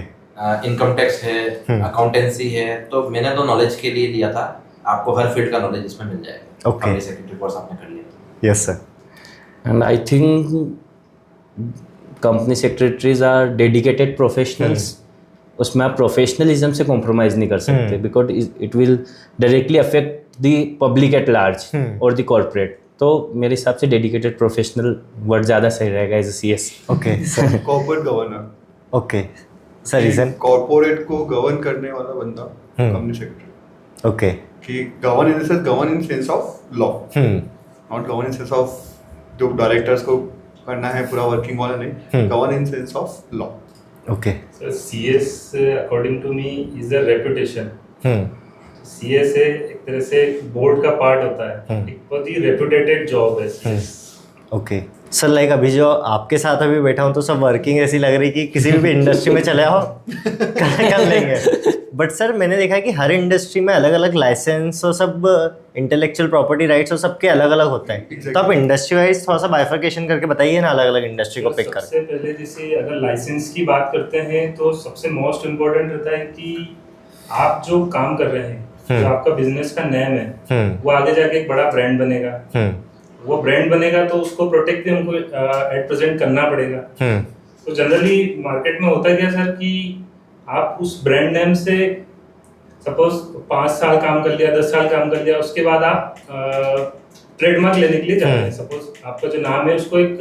इनकम टैक्स है, अकाउंटेंसी है। तो मैंने तो नॉलेज के लिए लिया था। आपको हर फील्ड का नॉलेज इसमें मिल जाएगा। Okay. अपनी सेक्रेटरी कोर्स आपने कर लिया। Yes sir. And I think company secretaries are dedicated professionals. उसमें आप प्रोफेशनलिज्म से कॉम्प्रोमाइज नहीं कर सकते, because it will directly affect the public at large और द कॉर्पोरेट। तो मेरे हिसाब से डेडिकेटेड प्रोफेशनल वर्ड ज़्यादा सही रहेगा as a CS। Okay sir. Corporate governor. Okay sir. Reason? Corporate को गवर्न करने वाला बंदा कंपनी सेक्रेटरी। ओके। कि govern in sense of law, not govern in sense of जो डायरेक्टर्स को करना है पूरा वर्किंग वाला नहीं, govern in sense of law. Okay. So CS according to me is a reputation. CS है एक तरह से बोर्ड का पार्ट होता है, एक बहुत ही रेपुटेटेड जॉब है। ओके सर, लाइक अभी जो आपके साथ अभी बैठा हूँ तो सब वर्किंग ऐसी लग रही कि किसी भी इंडस्ट्री में चले आओ कर लेंगे। बट सर मैंने देखा है कि हर इंडस्ट्री में अलग अलग लाइसेंस और सब इंटेलेक्चुअल प्रॉपर्टी राइट्स और सबके अलग अलग होते हैं। Exactly. तो आप इंडस्ट्री वाइज थोड़ा सा बाइफर्केशन करके बताइए ना, अलग अलग इंडस्ट्री को पिक करके। सबसे पहले जैसे अगर लाइसेंस की बात करते हैं तो सबसे मोस्ट इम्पोर्टेंट रहता है कि आप जो काम कर रहे हैं, जो आपका बिजनेस का नेम है, वो आगे जाके एक बड़ा ब्रांड बनेगा। वो ब्रांड बनेगा तो उसको प्रोटेक्ट भी हमको एट प्रेजेंट करना पड़ेगा। तो जनरली मार्केट में होता क्या सर कि आप उस ब्रांड नेम से सपोज 5 साल काम कर लिया, 10 साल काम कर लिया, उसके बाद आप ट्रेडमार्क लेने के लिए जाते हैं। सपोज आपका जो नाम है उसको एक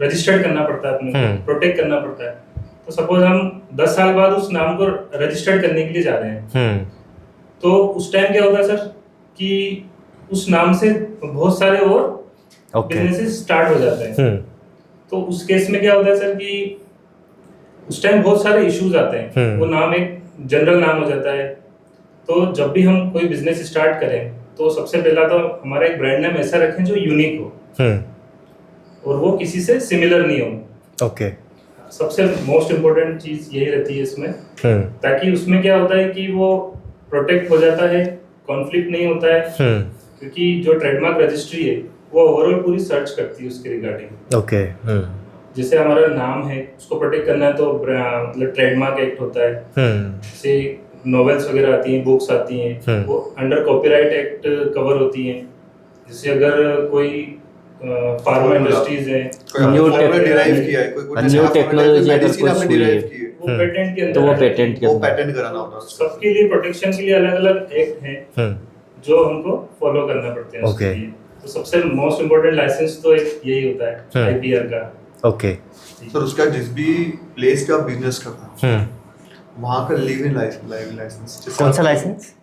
रजिस्टर्ड करना पड़ता है, अपने प्रोटेक्ट करना पड़ता है। तो सपोज हम 10 साल बाद उस नाम को रजिस्टर्ड करने के लिए जा रहे हैं, तो उस टाइम क्या होता है सर कि उस नाम से बहुत सारे और बिजनेसेस स्टार्ट हो जाते हैं। तो उस केस में क्या होता है सर कि उस टाइम बहुत सारे इश्यूज आते हैं। वो नाम एक जनरल नाम हो जाता है। तो जब भी हम कोई बिजनेस स्टार्ट करें तो सबसे पहला तो हमारा एक ब्रांड नेम ऐसा रखें जो यूनिक हो और वो किसी से सिमिलर नहीं हो। ओके। सबसे मोस्ट इम्पोर्टेंट चीज यही रहती है इसमें, ताकि उसमें क्या होता है कि वो प्रोटेक्ट हो जाता है, कॉन्फ्लिक्ट नहीं होता है। क्योंकि जो ट्रेडमार्क रजिस्ट्री है वो ओवरऑल पूरी सर्च करती है उसके रिगार्डिंग। ओके। जैसे हमारा नाम है उसको प्रोटेक्ट करना है तो मतलब ट्रेडमार्क एक्ट होता है। जैसे नॉवेल्स वगैरह आती हैं, बुक्स आती हैं, वो अंडर कॉपीराइट एक्ट कवर होती हैं। जैसे अगर कोई फार्मा इंडस्ट्रीज है, न्यू टेक्नोलॉजी अगर कुछ हुई है वो पेटेंट के तो वो अंदर पेटेंट के वो अंदर। पैटेंट कराना होता है उसका। सबके लिए प्रोटेक्शन के लिए अलग अलग एक्ट हैं जो हमको फॉलो करना पड़ते हैं उसके लिए। तो सबसे मोस्ट इम्पोर्टेंट लाइसेंस तो एक यही होता है IPR का। ओके सर उसका जिस भी प्लेस का बिजनेस करना है वहाँ का लिव इन लाइसेंस। कौन सा license?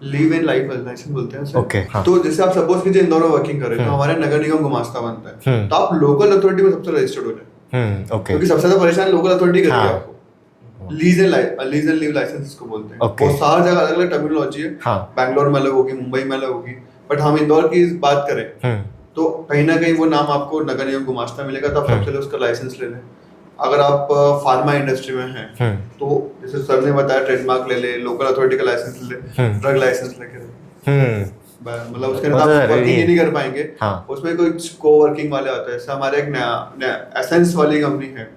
Live in life license बोलते हैं उसे। ओके, हाँ। तो जैसे आप सपोज कीजिए इंदौर में वर्किंग कर रहे हैं तो हमारे नगर निगम गुमास्ता बनता है, तो आप लोकल अथॉरिटी में सबसे रजिस्टर्ड हो जाए। ओके। क्योंकि सबसे ज्यादा परेशान लोकल अथॉरिटी करती है हाँ। आपको। लीज एंड लिव लाइसेंस इसको बोलते हैं। Okay. वो सारी जगह अलग अलग टर्मिनोलॉजी है। हाँ। बैंगलोर में अलग होगी, मुंबई में अलग होगी, बट हम इंदौर की बात करें तो कहीं ना कहीं वो नाम आपको नगर निगम गुमास्ता मिलेगा, तो आप सबसे पहले उसका लाइसेंस ले लें। अगर आप फार्मा इंडस्ट्री में हैं तो जैसे सर ने बताया ट्रेडमार्क ले ले, लोकल अथॉरिटी का लाइसेंस ले ले, ड्रग लाइसेंस लेके मतलब उसके अंदर आप वर्किंग ही नहीं कर पाएंगे। उसमें कोई को-वर्किंग वाले आते हैं, जैसे हमारे एक नया एसेंस वाली कंपनी है,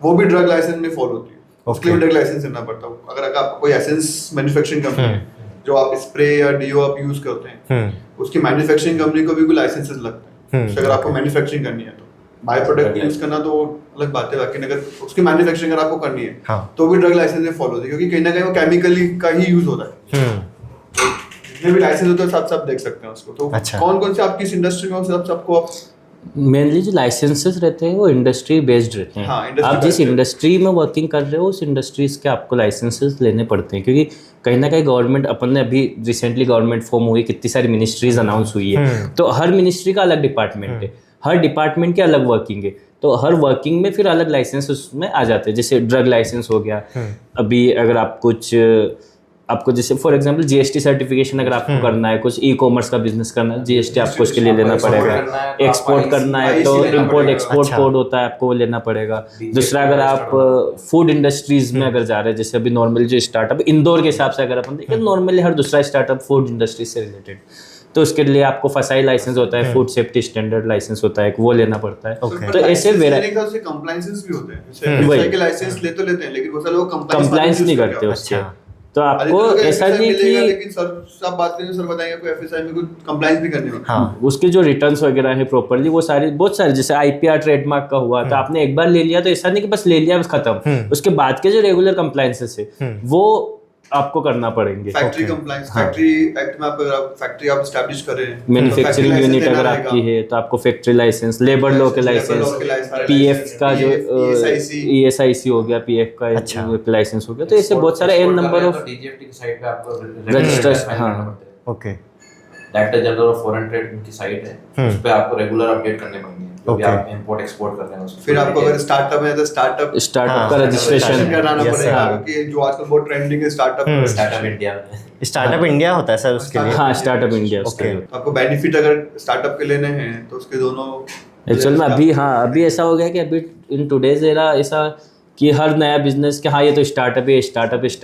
वो भी ड्रग लाइसेंस में फॉलो होती है, उसके लिए ड्रग लाइसेंस लेना पड़ता है। अगर आपको कोई एसेंस मैन्युफैक्चरिंग कंपनी है जो आप स्प्रे या डीओ आप यूज करते हैं, उसकी मैन्युफैक्चरिंग कंपनी को भी कोई लाइसेंसेस लगते हैं। अगर आपको मैन्युफैक्चरिंग करनी है तो बाय प्रोडक्ट यूज करना तो अलग बात है, बाकी अगर उसकी मैन्युफैक्चरिंग अगर आपको करनी है तो भी ड्रग लाइसेंस में फॉलो होती है, क्योंकि कहीं ना कहीं वो केमिकली का ही यूज होता है। जितने भी लाइसेंस होते हैं सब देख सकते हैं उसको। तो कौन कौन से आपकी इस इंडस्ट्री में सबको आप मेनली जो लाइसेंसेस रहते हैं वो इंडस्ट्री बेस्ड रहते हैं। आप जिस इंडस्ट्री में वर्किंग कर रहे हो उस इंडस्ट्रीज के आपको लाइसेंसेस लेने पड़ते हैं, क्योंकि कहीं ना कहीं गवर्नमेंट, अपन ने अभी रिसेंटली गवर्नमेंट फॉर्म हुई, कितनी सारी मिनिस्ट्रीज अनाउंस हुई है, तो हर मिनिस्ट्री का अलग डिपार्टमेंट है, हर डिपार्टमेंट के अलग वर्किंग है, तो हर वर्किंग में फिर अलग लाइसेंस उसमें आ जाते हैं। जैसे ड्रग लाइसेंस हो गया, अभी अगर आप आपको जैसे फॉर एग्जांपल जीएसटी सर्टिफिकेशन अगर आपको करना है, कुछ ई कॉमर्स का बिजनेस करना है, जीएसटी आपको उसके लिए लेना पड़ेगा। एक्सपोर्ट करना है तो इंपोर्ट एक्सपोर्ट कोड होता है, आपको वो लेना पड़ेगा। दूसरा, अगर आप फूड इंडस्ट्रीज में अगर जा रहे हैं, जैसे अभी नॉर्मली जो स्टार्टअप इंदौर के हिसाब से अगर अपन देखें, नॉर्मली हर दूसरा स्टार्टअप फूड इंडस्ट्री से रिलेटेड, तो उसके लिए आपको फसाई लाइसेंस होता है, फूड सेफ्टी स्टैंडर्ड लाइसेंस होता है, वो लेना पड़ता है। तो ऐसे कंप्लायंसेस भी होते हैं, वही के लाइसेंस ले तो लेते हैं लेकिन बहुत सारे लोग कंप्लायंस नहीं करते उससे। तो आपको ऐसा नहीं कि लेकिन सर सब बात करें, सर बताएंगे कोई एफएसआई में कुछ कंप्लायंस भी करने होते हैं। उसके जो रिटर्न्स वगैरह है प्रॉपर्ली, वो सारे बहुत सारे, जैसे आईपीआर ट्रेडमार्क का हुआ तो आपने एक बार ले लिया तो ऐसा नहीं कि बस ले लिया बस खत्म, उसके बाद के जो रेगुलर कंप्लायंसेस है वो आपको करना पड़ेंगे। फैक्ट्री कंप्लायंस, फैक्ट्री एक्ट में आप फैक्ट्री आप एस्टैब्लिश करें, मैन्युफैक्चरिंग यूनिट अगर आपकी है तो आपको फैक्ट्री लाइसेंस, लेबर लॉ के लाइसेंस, पीएफ का जो ईएसआईसी हो गया, पीएफ का लाइसेंस हो गया, तो ऐसे बहुत सारे एन नंबर ऑफ डीजीएफटी की साइट पे आपको रजिस्ट्रेशन। हाँ, okay, director general of foreign trade की साइट है, उस पे आपको रेगुलर अपडेट करने पड़ेंगे क्योंकि आप इंपोर्ट एक्सपोर्ट कर रहे हैं उसको। फिर आपको अगर स्टार्टअप है तो स्टार्टअप का रजिस्ट्रेशन कराना पड़ेगा, क्योंकि जो आजकल बहुत ट्रेंडिंग है स्टार्टअप इंडिया में। स्टार्टअप इंडिया होता है सर उसके लिए। हाँ, स्टार्टअप इंडिया। ओके, आपको बेनिफिट अगर स्टार्टअप के लेने हैं तो उसके दोनों एक्चुअल में अभी ऐसा हो गया कि अभी इन टुडेज एरा ऐसा कि हर नया बिजनेस के हाँ ये तो स्टार्टअप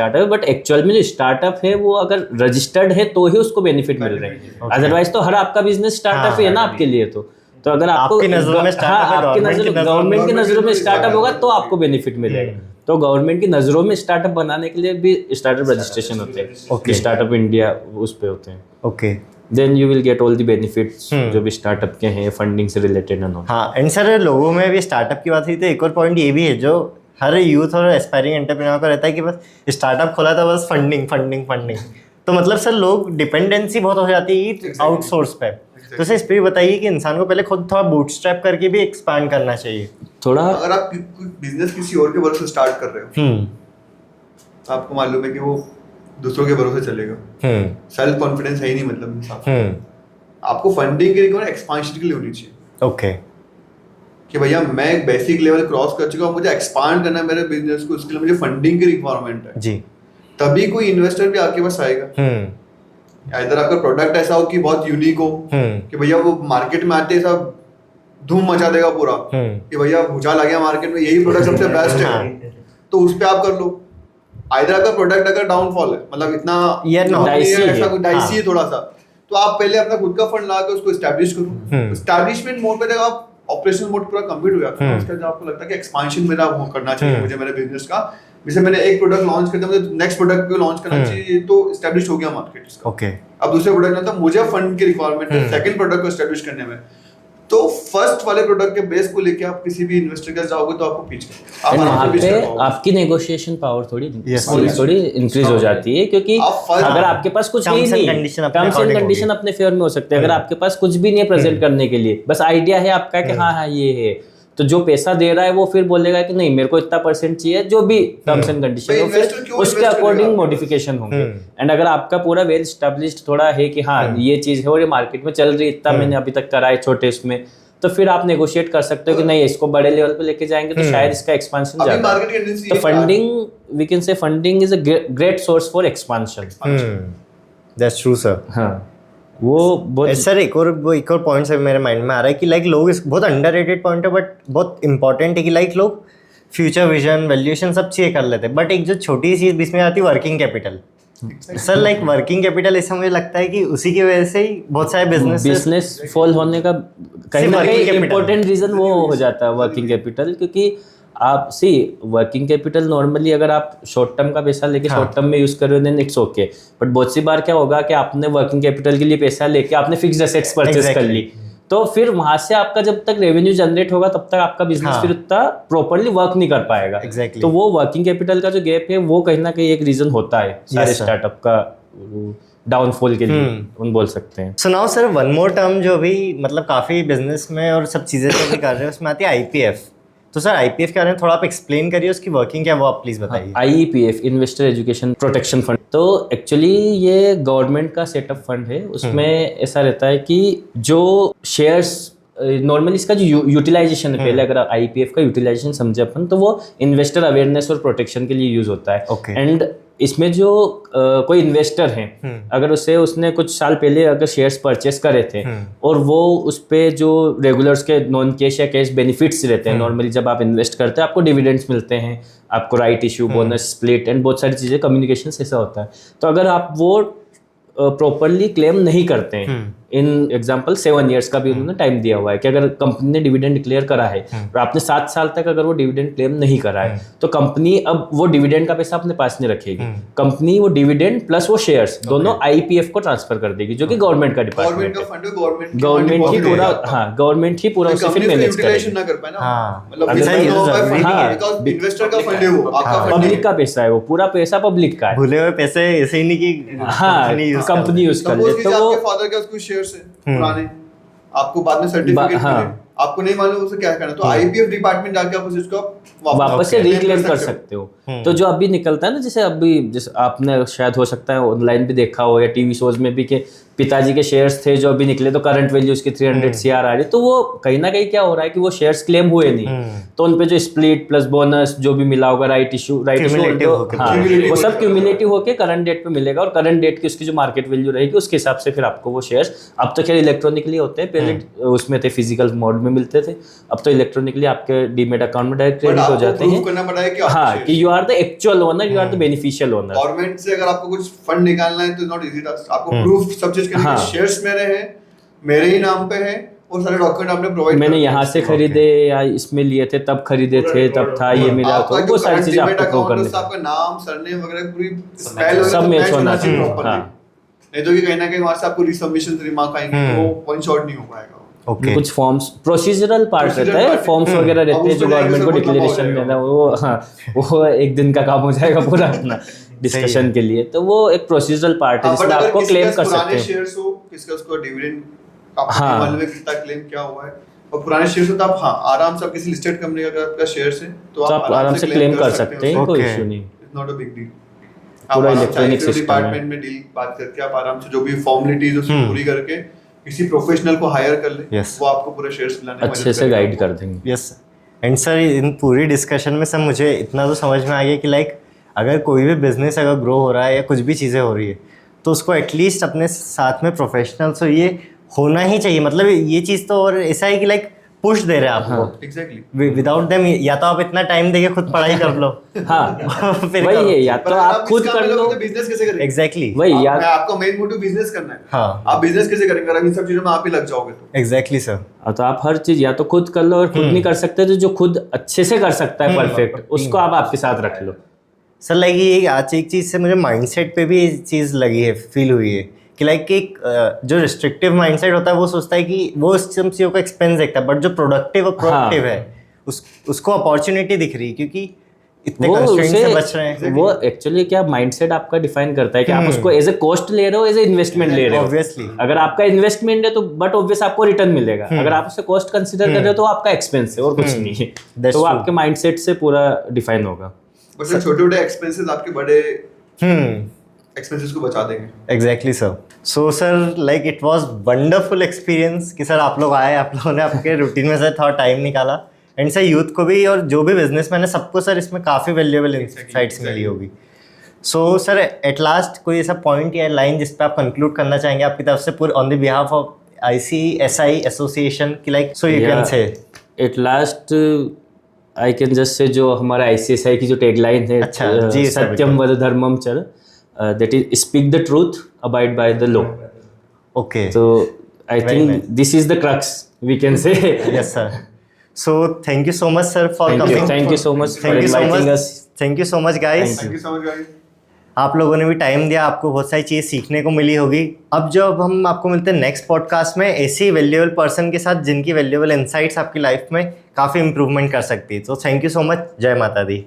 है, बट एक्चुअल में जो स्टार्टअप है वो अगर रजिस्टर्ड है तो ही उसको बेनिफिट मिल रहे हैं, अदरवाइज तो हर आपका बिजनेस स्टार्टअप है ना आपके लिए। तो अगर आपको गवर्नमेंट की नजरों में स्टार्टअप होगा तो आपको बेनिफिट मिलेगा। तो गवर्नमेंट की नजरों में स्टार्टअप बनाने के लिए भी स्टार्टअप रजिस्ट्रेशन होते हैं, स्टार्टअप इंडिया उस पे होते हैं। Okay, then you will get all the benefits जो भी स्टार्टअप के हैं, फंडिंग से रिलेटेड एंड ऑल। हाँ, एंड सर लोगों में भी स्टार्टअप की बात हुई तो एक और पॉइंट ये भी है जो हर यूथ और एस्पायरिंग एंटरप्रेन्योर को रहता है कि बस स्टार्टअप खोला था बस फंडिंग। तो मतलब सर लोग डिपेंडेंसी बहुत हो जाती है आउटसोर्स पे। तो सर इस पर भी बताइए कि इंसान को पहले खुद थोड़ा बूटस्ट्रैप करके भी एक्सपैंड करना चाहिए थोड़ा। अगर आप बिजनेस किसी और के भरोसे स्टार्ट कर रहे हो, आपको मालूम है कि वो दूसरों के भरोसे चलेगा, सेल्फ कॉन्फिडेंस है ही नहीं, मतलब आपको फंडिंग की रिक्वायरमेंट एक्सपांशन के लिए होनी चाहिए। ओके, कि भैया मैं एक बेसिक लेवल क्रॉस कर चुका हूँ, मुझे एक्सपांड करना है मेरे बिजनेस को, उसके लिए मुझे फंडिंग की रिक्वायरमेंट है जी, तभी कोई इन्वेस्टर भी आपके पास आएगा। इधर आपका प्रोडक्ट ऐसा हो कि बहुत यूनिक हो कि भैया वो मार्केट में आते सब धूम मचा देगा पूरा कि भैया भूचाल आ गया मार्केट में, यही प्रोडक्ट सबसे बेस्ट है, तो उस पे आप कर लो। इधर आपका प्रोडक्ट अगर डाउनफॉल है, मतलब इतना ऐसा कुछ डाइसी है थोड़ा सा, तो आप पहले अपना खुद का फंड ला के उसको एस्टैब्लिश करो। एस्टैब्लिशमेंट मोड पे जब आप ऑपरेशन मोड पूरा कंप्लीट हो जाता है, उसके बाद आपको लगता है कि एक्सपांशन मेरा करना चाहिए मुझे मेरे बिजनेस का। जैसे मैंने एक प्रोडक्ट लॉन्च कर दिया, मुझे नेक्स्ट प्रोडक्ट को लॉन्च करना चाहिए, तो एस्टैब्लिश हो गया मार्केट इसका। ओके, अब दूसरे प्रोडक्ट में तो मुझे फंड की रिक्वायरमेंट है सेकंड प्रोडक्ट को एस्टैब्लिश करने में, तो फर्स्ट वाले प्रोडक्ट के बेस को लेके आप किसी भी इन्वेस्टर के जाओगे तो आपको पिच करना, आपकी नेगोशिएशन पावर थोड़ी इंक्रीज हो जाती है, क्योंकि अगर आपके पास कुछ नहीं, टर्म्स एंड कंडीशन अपने फेवर में हो सकते हैं। अगर आपके पास कुछ भी नहीं है प्रेजेंट करने के लिए, बस आइडिया है आपका कि हाँ ये है, तो जो पैसा दे रहा है वो फिर बोलेगा कि नहीं मेरे को इतना % चाहिए, जो भी टर्म्स एंड कंडीशन हो फिर उसके अकॉर्डिंग मॉडिफिकेशन होंगे। एंड अगर आपका पूरा वेल एस्टैब्लिश्ड थोड़ा है कि हाँ ये चीज़ है और ये मार्केट में चल रही है, इतना मैंने अभी तक करा है छोटे इसमें, तो फिर आप नेगोशिएट कर सकते हो कि नहीं इसको बड़े लेवल पे लेके जाएंगे तो शायद इसका एक्सपेंशन ज्यादा है। तो funding, we can say funding is a great source for expansion. That's true sir. हाँ, वो बहुत सर एक और पॉइंट से मेरे माइंड में आ रहा है कि लाइक लोग बहुत अंडररेटेड पॉइंट है बट बहुत इंपॉर्टेंट है कि लाइक लोग फ्यूचर विजन वैल्यूएशन सब चीज़ें कर लेते हैं बट एक जो छोटी सी चीज़ इसमें आती है working capital. Sir like working capital ऐसा मुझे लगता है कि उसी की वजह से ही बहुत सारे बिजनेस फॉल होने का कहीं ना कहीं इम्पोर्टेंट रीजन वो हो जाता है वर्किंग कैपिटल, क्योंकि आप वर्किंग कैपिटल नॉर्मली अगर आप शॉर्ट टर्म का पैसा लेके शॉर्ट टर्म में यूज कर रहे हो देन इट्स ओके, बट बहुत सी बार क्या होगा कि आपने वर्किंग कैपिटल के लिए पैसा लेके आपने फिक्स्ड एसेट्स परचेस कर ली, तो फिर वहां से आपका जब तक रेवेन्यू जनरेट होगा तब तक आपका बिजनेस फिर उतना प्रॉपर्ली वर्क नहीं कर पाएगा। तो वो वर्किंग कैपिटल का जो गैप है वो कहीं ना कहीं एक रीजन होता है सारे स्टार्टअप का डाउनफॉल के लिए उन बोल सकते हैं। सुनाओ सर वन मोर टर्म जो भी मतलब काफी बिजनेस में और सब चीजें जो भी कर रहे हैं उसमें आती है आईपीएफ। तो सर आईपीएफ के बारे में थोड़ा आप एक्सप्लेन करिए, उसकी वर्किंग क्या है वो आप प्लीज बताइए। आईईपीएफ इन्वेस्टर एजुकेशन प्रोटेक्शन फंड, तो एक्चुअली ये गवर्नमेंट का सेटअप फंड है। उसमें ऐसा रहता है कि जो शेयर्स नॉर्मली इसका जो यूटिलाइजेशन है, पहले अगर आईपीएफ का यूटिलाइजेशन समझे अपन तो वो इन्वेस्टर अवेयरनेस और प्रोटेक्शन के लिए यूज होता है। एंड इसमें जो कोई इन्वेस्टर है अगर उसने कुछ साल पहले अगर शेयर्स परचेस करे थे और वो उस पे जो रेगुलर्स के नॉन कैश या कैश बेनिफिट्स रहते हैं, नॉर्मली जब आप इन्वेस्ट करते हैं आपको डिविडेंड्स मिलते हैं, आपको right issue, bonus, split and बहुत सारी चीज़ें, कम्युनिकेशन ऐसा होता है। तो अगर आप वो प्रॉपरली क्लेम नहीं करते हैं, इन एग्जांपल 7 इयर्स का भी उन्होंने टाइम दिया हुआ है कि अगर कंपनी ने डिविडेंड डिक्लेयर करा है और आपने 7 साल तक अगर वो डिविडेंड क्लेम नहीं करा है तो कंपनी अब वो डिविडेंड का पैसा अपने पास नहीं रखेगी, कंपनी वो डिविडेंड प्लस वो शेयर्स दोनों आईपीएफ को ट्रांसफर कर देगी, जो कि गवर्नमेंट का डिपार्टमेंट है। गवर्नमेंट ही पूरा उसे फिर मैनेज करेगी। पब्लिक का पैसा है, वो पूरा पैसा पब्लिक का है, भूले हुए पैसे ऐसे ही नहीं कि कंपनी यूज कर ले। तो वो फादर के पास कुछ शेयर्स है पुराने, आपको बाद में सर्टिफिकेट मिले, आपको नहीं मालूम उसे क्या करना, तो आईपीएफ डिपार्टमेंट जाके आप उसको वापस से रिक्लेम कर सकते हो। तो जो अभी निकलता है ना, जैसे आपने शायद हो सकता है ऑनलाइन भी देखा हो या टीवी शोज में भी कि पिताजी के शेयर्स थे जो अभी निकले तो करंट वैल्यू उसकी 300 CR आ रही, तो वो कहीं ना कहीं क्या हो रहा है कि वो शेयर्स क्लेम हुए नहीं, तो उन पे जो स्प्लिट प्लस बोनस जो भी मिला होगा, राइट इशू वो सब क्यूमुलेटिव होके करंट डेट पे मिलेगा और करंट डेट की उसकी जो मार्केट वैल्यू रहेगी उसके हिसाब से फिर आपको वो शेयर्स, अब तो खैर इलेक्ट्रॉनिकली होते हैं, पहले उसमें थे फिजिकल मोड में मिलते थे, अब तो इलेक्ट्रॉनिकली आपके डीमेट अकाउंट में डायरेक्ट क्रेडिट हो जाते हैं। हाँ, कि you are the actual owner, you are the beneficial owner. Government से अगर आपको कुछ फंड निकालना है तो नॉट इजी टास्क, आपको प्रूफ सब चीज करनी है, शेयर्स मेरे हैं, मेरे ही नाम पे है और सारे डॉक्यूमेंट आपने प्रोवाइड, मैंने यहाँ से खरीदे या इसमें लिए थे तब खरीदे थे तब था ये मिला, तो वो सारी चीजें आपको प्रूव करनी है, आपका नाम, सरनेम वगैरह पूरी स्पेल सब मैच होना चाहिए। नहीं तो कि कहीं ना कहीं वहां से आपको रिसबमिशन रिमार्क आएंगे, वो वन शॉट नहीं हो पाएगा। कुछ फॉर्म्स प्रोसीजरल पार्ट रहता है, फॉर्म्स वगैरह रहते हैं जो गवर्नमेंट को डिक्लेरेशन देना, वो एक दिन का काम हो जाएगा पूरा अपना डिस्कशन के लिए, तो वो एक प्रोसीजरल पार्ट है जिसमें आपको क्लेम कर सकते हैं। शेयर्स हो, किसका उसको डिविडेंड आपको मालूम है कितना क्लेम क्या हुआ है, और पुराने शेयर्स हो तो आप आराम से किसी लिस्टेड कंपनी का आपका शेयर्स है तो आप आराम से क्लेम कर सकते हैं, कोई इशू नहीं, it's not a big deal. पूरा इलेक्ट्रॉनिक सिस्टम डिपार्टमेंट में डील बात करके आप आराम से जो भी फॉर्मेलिटीज उसको पूरी करके किसी प्रोफेशनल को हायर कर ले, वो आपको पूरे शेयर्स दिलाने में अच्छे से गाइड कर देंगे। यस एंड सर, इन पूरी डिस्कशन में सर मुझे इतना तो समझ में आ गया कि लाइक अगर कोई भी बिजनेस अगर ग्रो हो रहा है या कुछ भी चीज़ें हो रही है तो उसको एटलीस्ट अपने साथ में प्रोफेशनल्स, ये होना ही चाहिए। मतलब ये चीज़ तो और ऐसा है कि लाइक पुश दे रहे हैं आपको, एग्जैक्टली विदाउट देम या तो आप इतना टाइम देके खुद पढ़ाई कर लो, हाँ फिर वही है, या तो आप खुद कर लो, बिजनेस कैसे करेंगे, एग्जैक्टली वही, या आपका मेन मोटिव बिजनेस करना है, हाँ आप बिजनेस कैसे करेंगे अगर इन सब चीजों में आप ही लग जाओगे तो। एग्जैक्टली सर, तो आप हर चीज या तो खुद कर लो, और खुद नहीं कर सकते तो जो खुद अच्छे से कर सकता है परफेक्ट, उसको आप आपके साथ रख लो। सर लाइक ये आज एक चीज़ से मुझे माइंडसेट पे भी चीज़ लगी है, फील हुई है कि लाइक एक जो रिस्ट्रिक्टिव माइंडसेट होता है वो सोचता है कि वो उस चीज़ों को एक्सपेंस देखता है, बट जो प्रोडक्टिव और प्रोडक्टिव है उसको अपॉर्चुनिटी दिख रही है क्योंकि इतने कंस्ट्रेंट से बच रहे हैं। वो एक्चुअली क्या माइंडसेट आपका डिफाइन करता है कि आप उसको एज ए कॉस्ट ले रहे हो, एज ए इन्वेस्टमेंट ले रहे हो। ऑब्वियसली अगर आपका इन्वेस्टमेंट है तो बट ऑब्वियस आपको रिटर्न मिलेगा, अगर आप उसे कॉस्ट कंसीडर कर रहे हो तो आपका एक्सपेंस है और कुछ नहीं है, तो वो आपके माइंडसेट से पूरा डिफाइन होगा। छोटे छोटे एक्सपेंसेस आपके बड़े एक्सपेंसेस को बचा देंगे। Exactly sir. So sir like it was wonderful experience कि सर आप लोग आए, आप लोगों ने आपके रूटीन में से थोड़ा टाइम निकाला, एंड सर यूथ को भी और जो भी बिजनेसमैन है सबको सर इसमें काफ़ी वैल्यूएबल इनसाइट्स मिली होगी। सो सर एट लास्ट कोई ऐसा पॉइंट या लाइन जिस पे आप कंक्लूड करना चाहेंगे आपकी तरफ से पूरे on the behalf of ICSI association की, like so you can say at last I can just say जो हमारा ICSI की जो टैगलाइन है, अच्छा, जी सर, सत्यम वद धर्मम चर, that is speak the truth, abide by the law. Okay, So I Very think nice. this is the crux, we can say. Yes sir. So thank you so much sir for coming. Thank you so much for Thank you so inviting much. us. Thank you so much guys. Thank you so much guys. आप लोगों ने भी time दिया, आपको बहुत सारी चीज़ सीखने को मिली होगी. अब हम आपको मिलते हैं नेक्स्ट पॉडकास्ट में ऐसी वैल्यूएबल पर्सन के साथ जिनकी वैल्यूएबल इनसाइट्स आपकी लाइफ में काफ़ी इंप्रूवमेंट कर सकती है. तो थैंक यू सो मच. जय माता दी.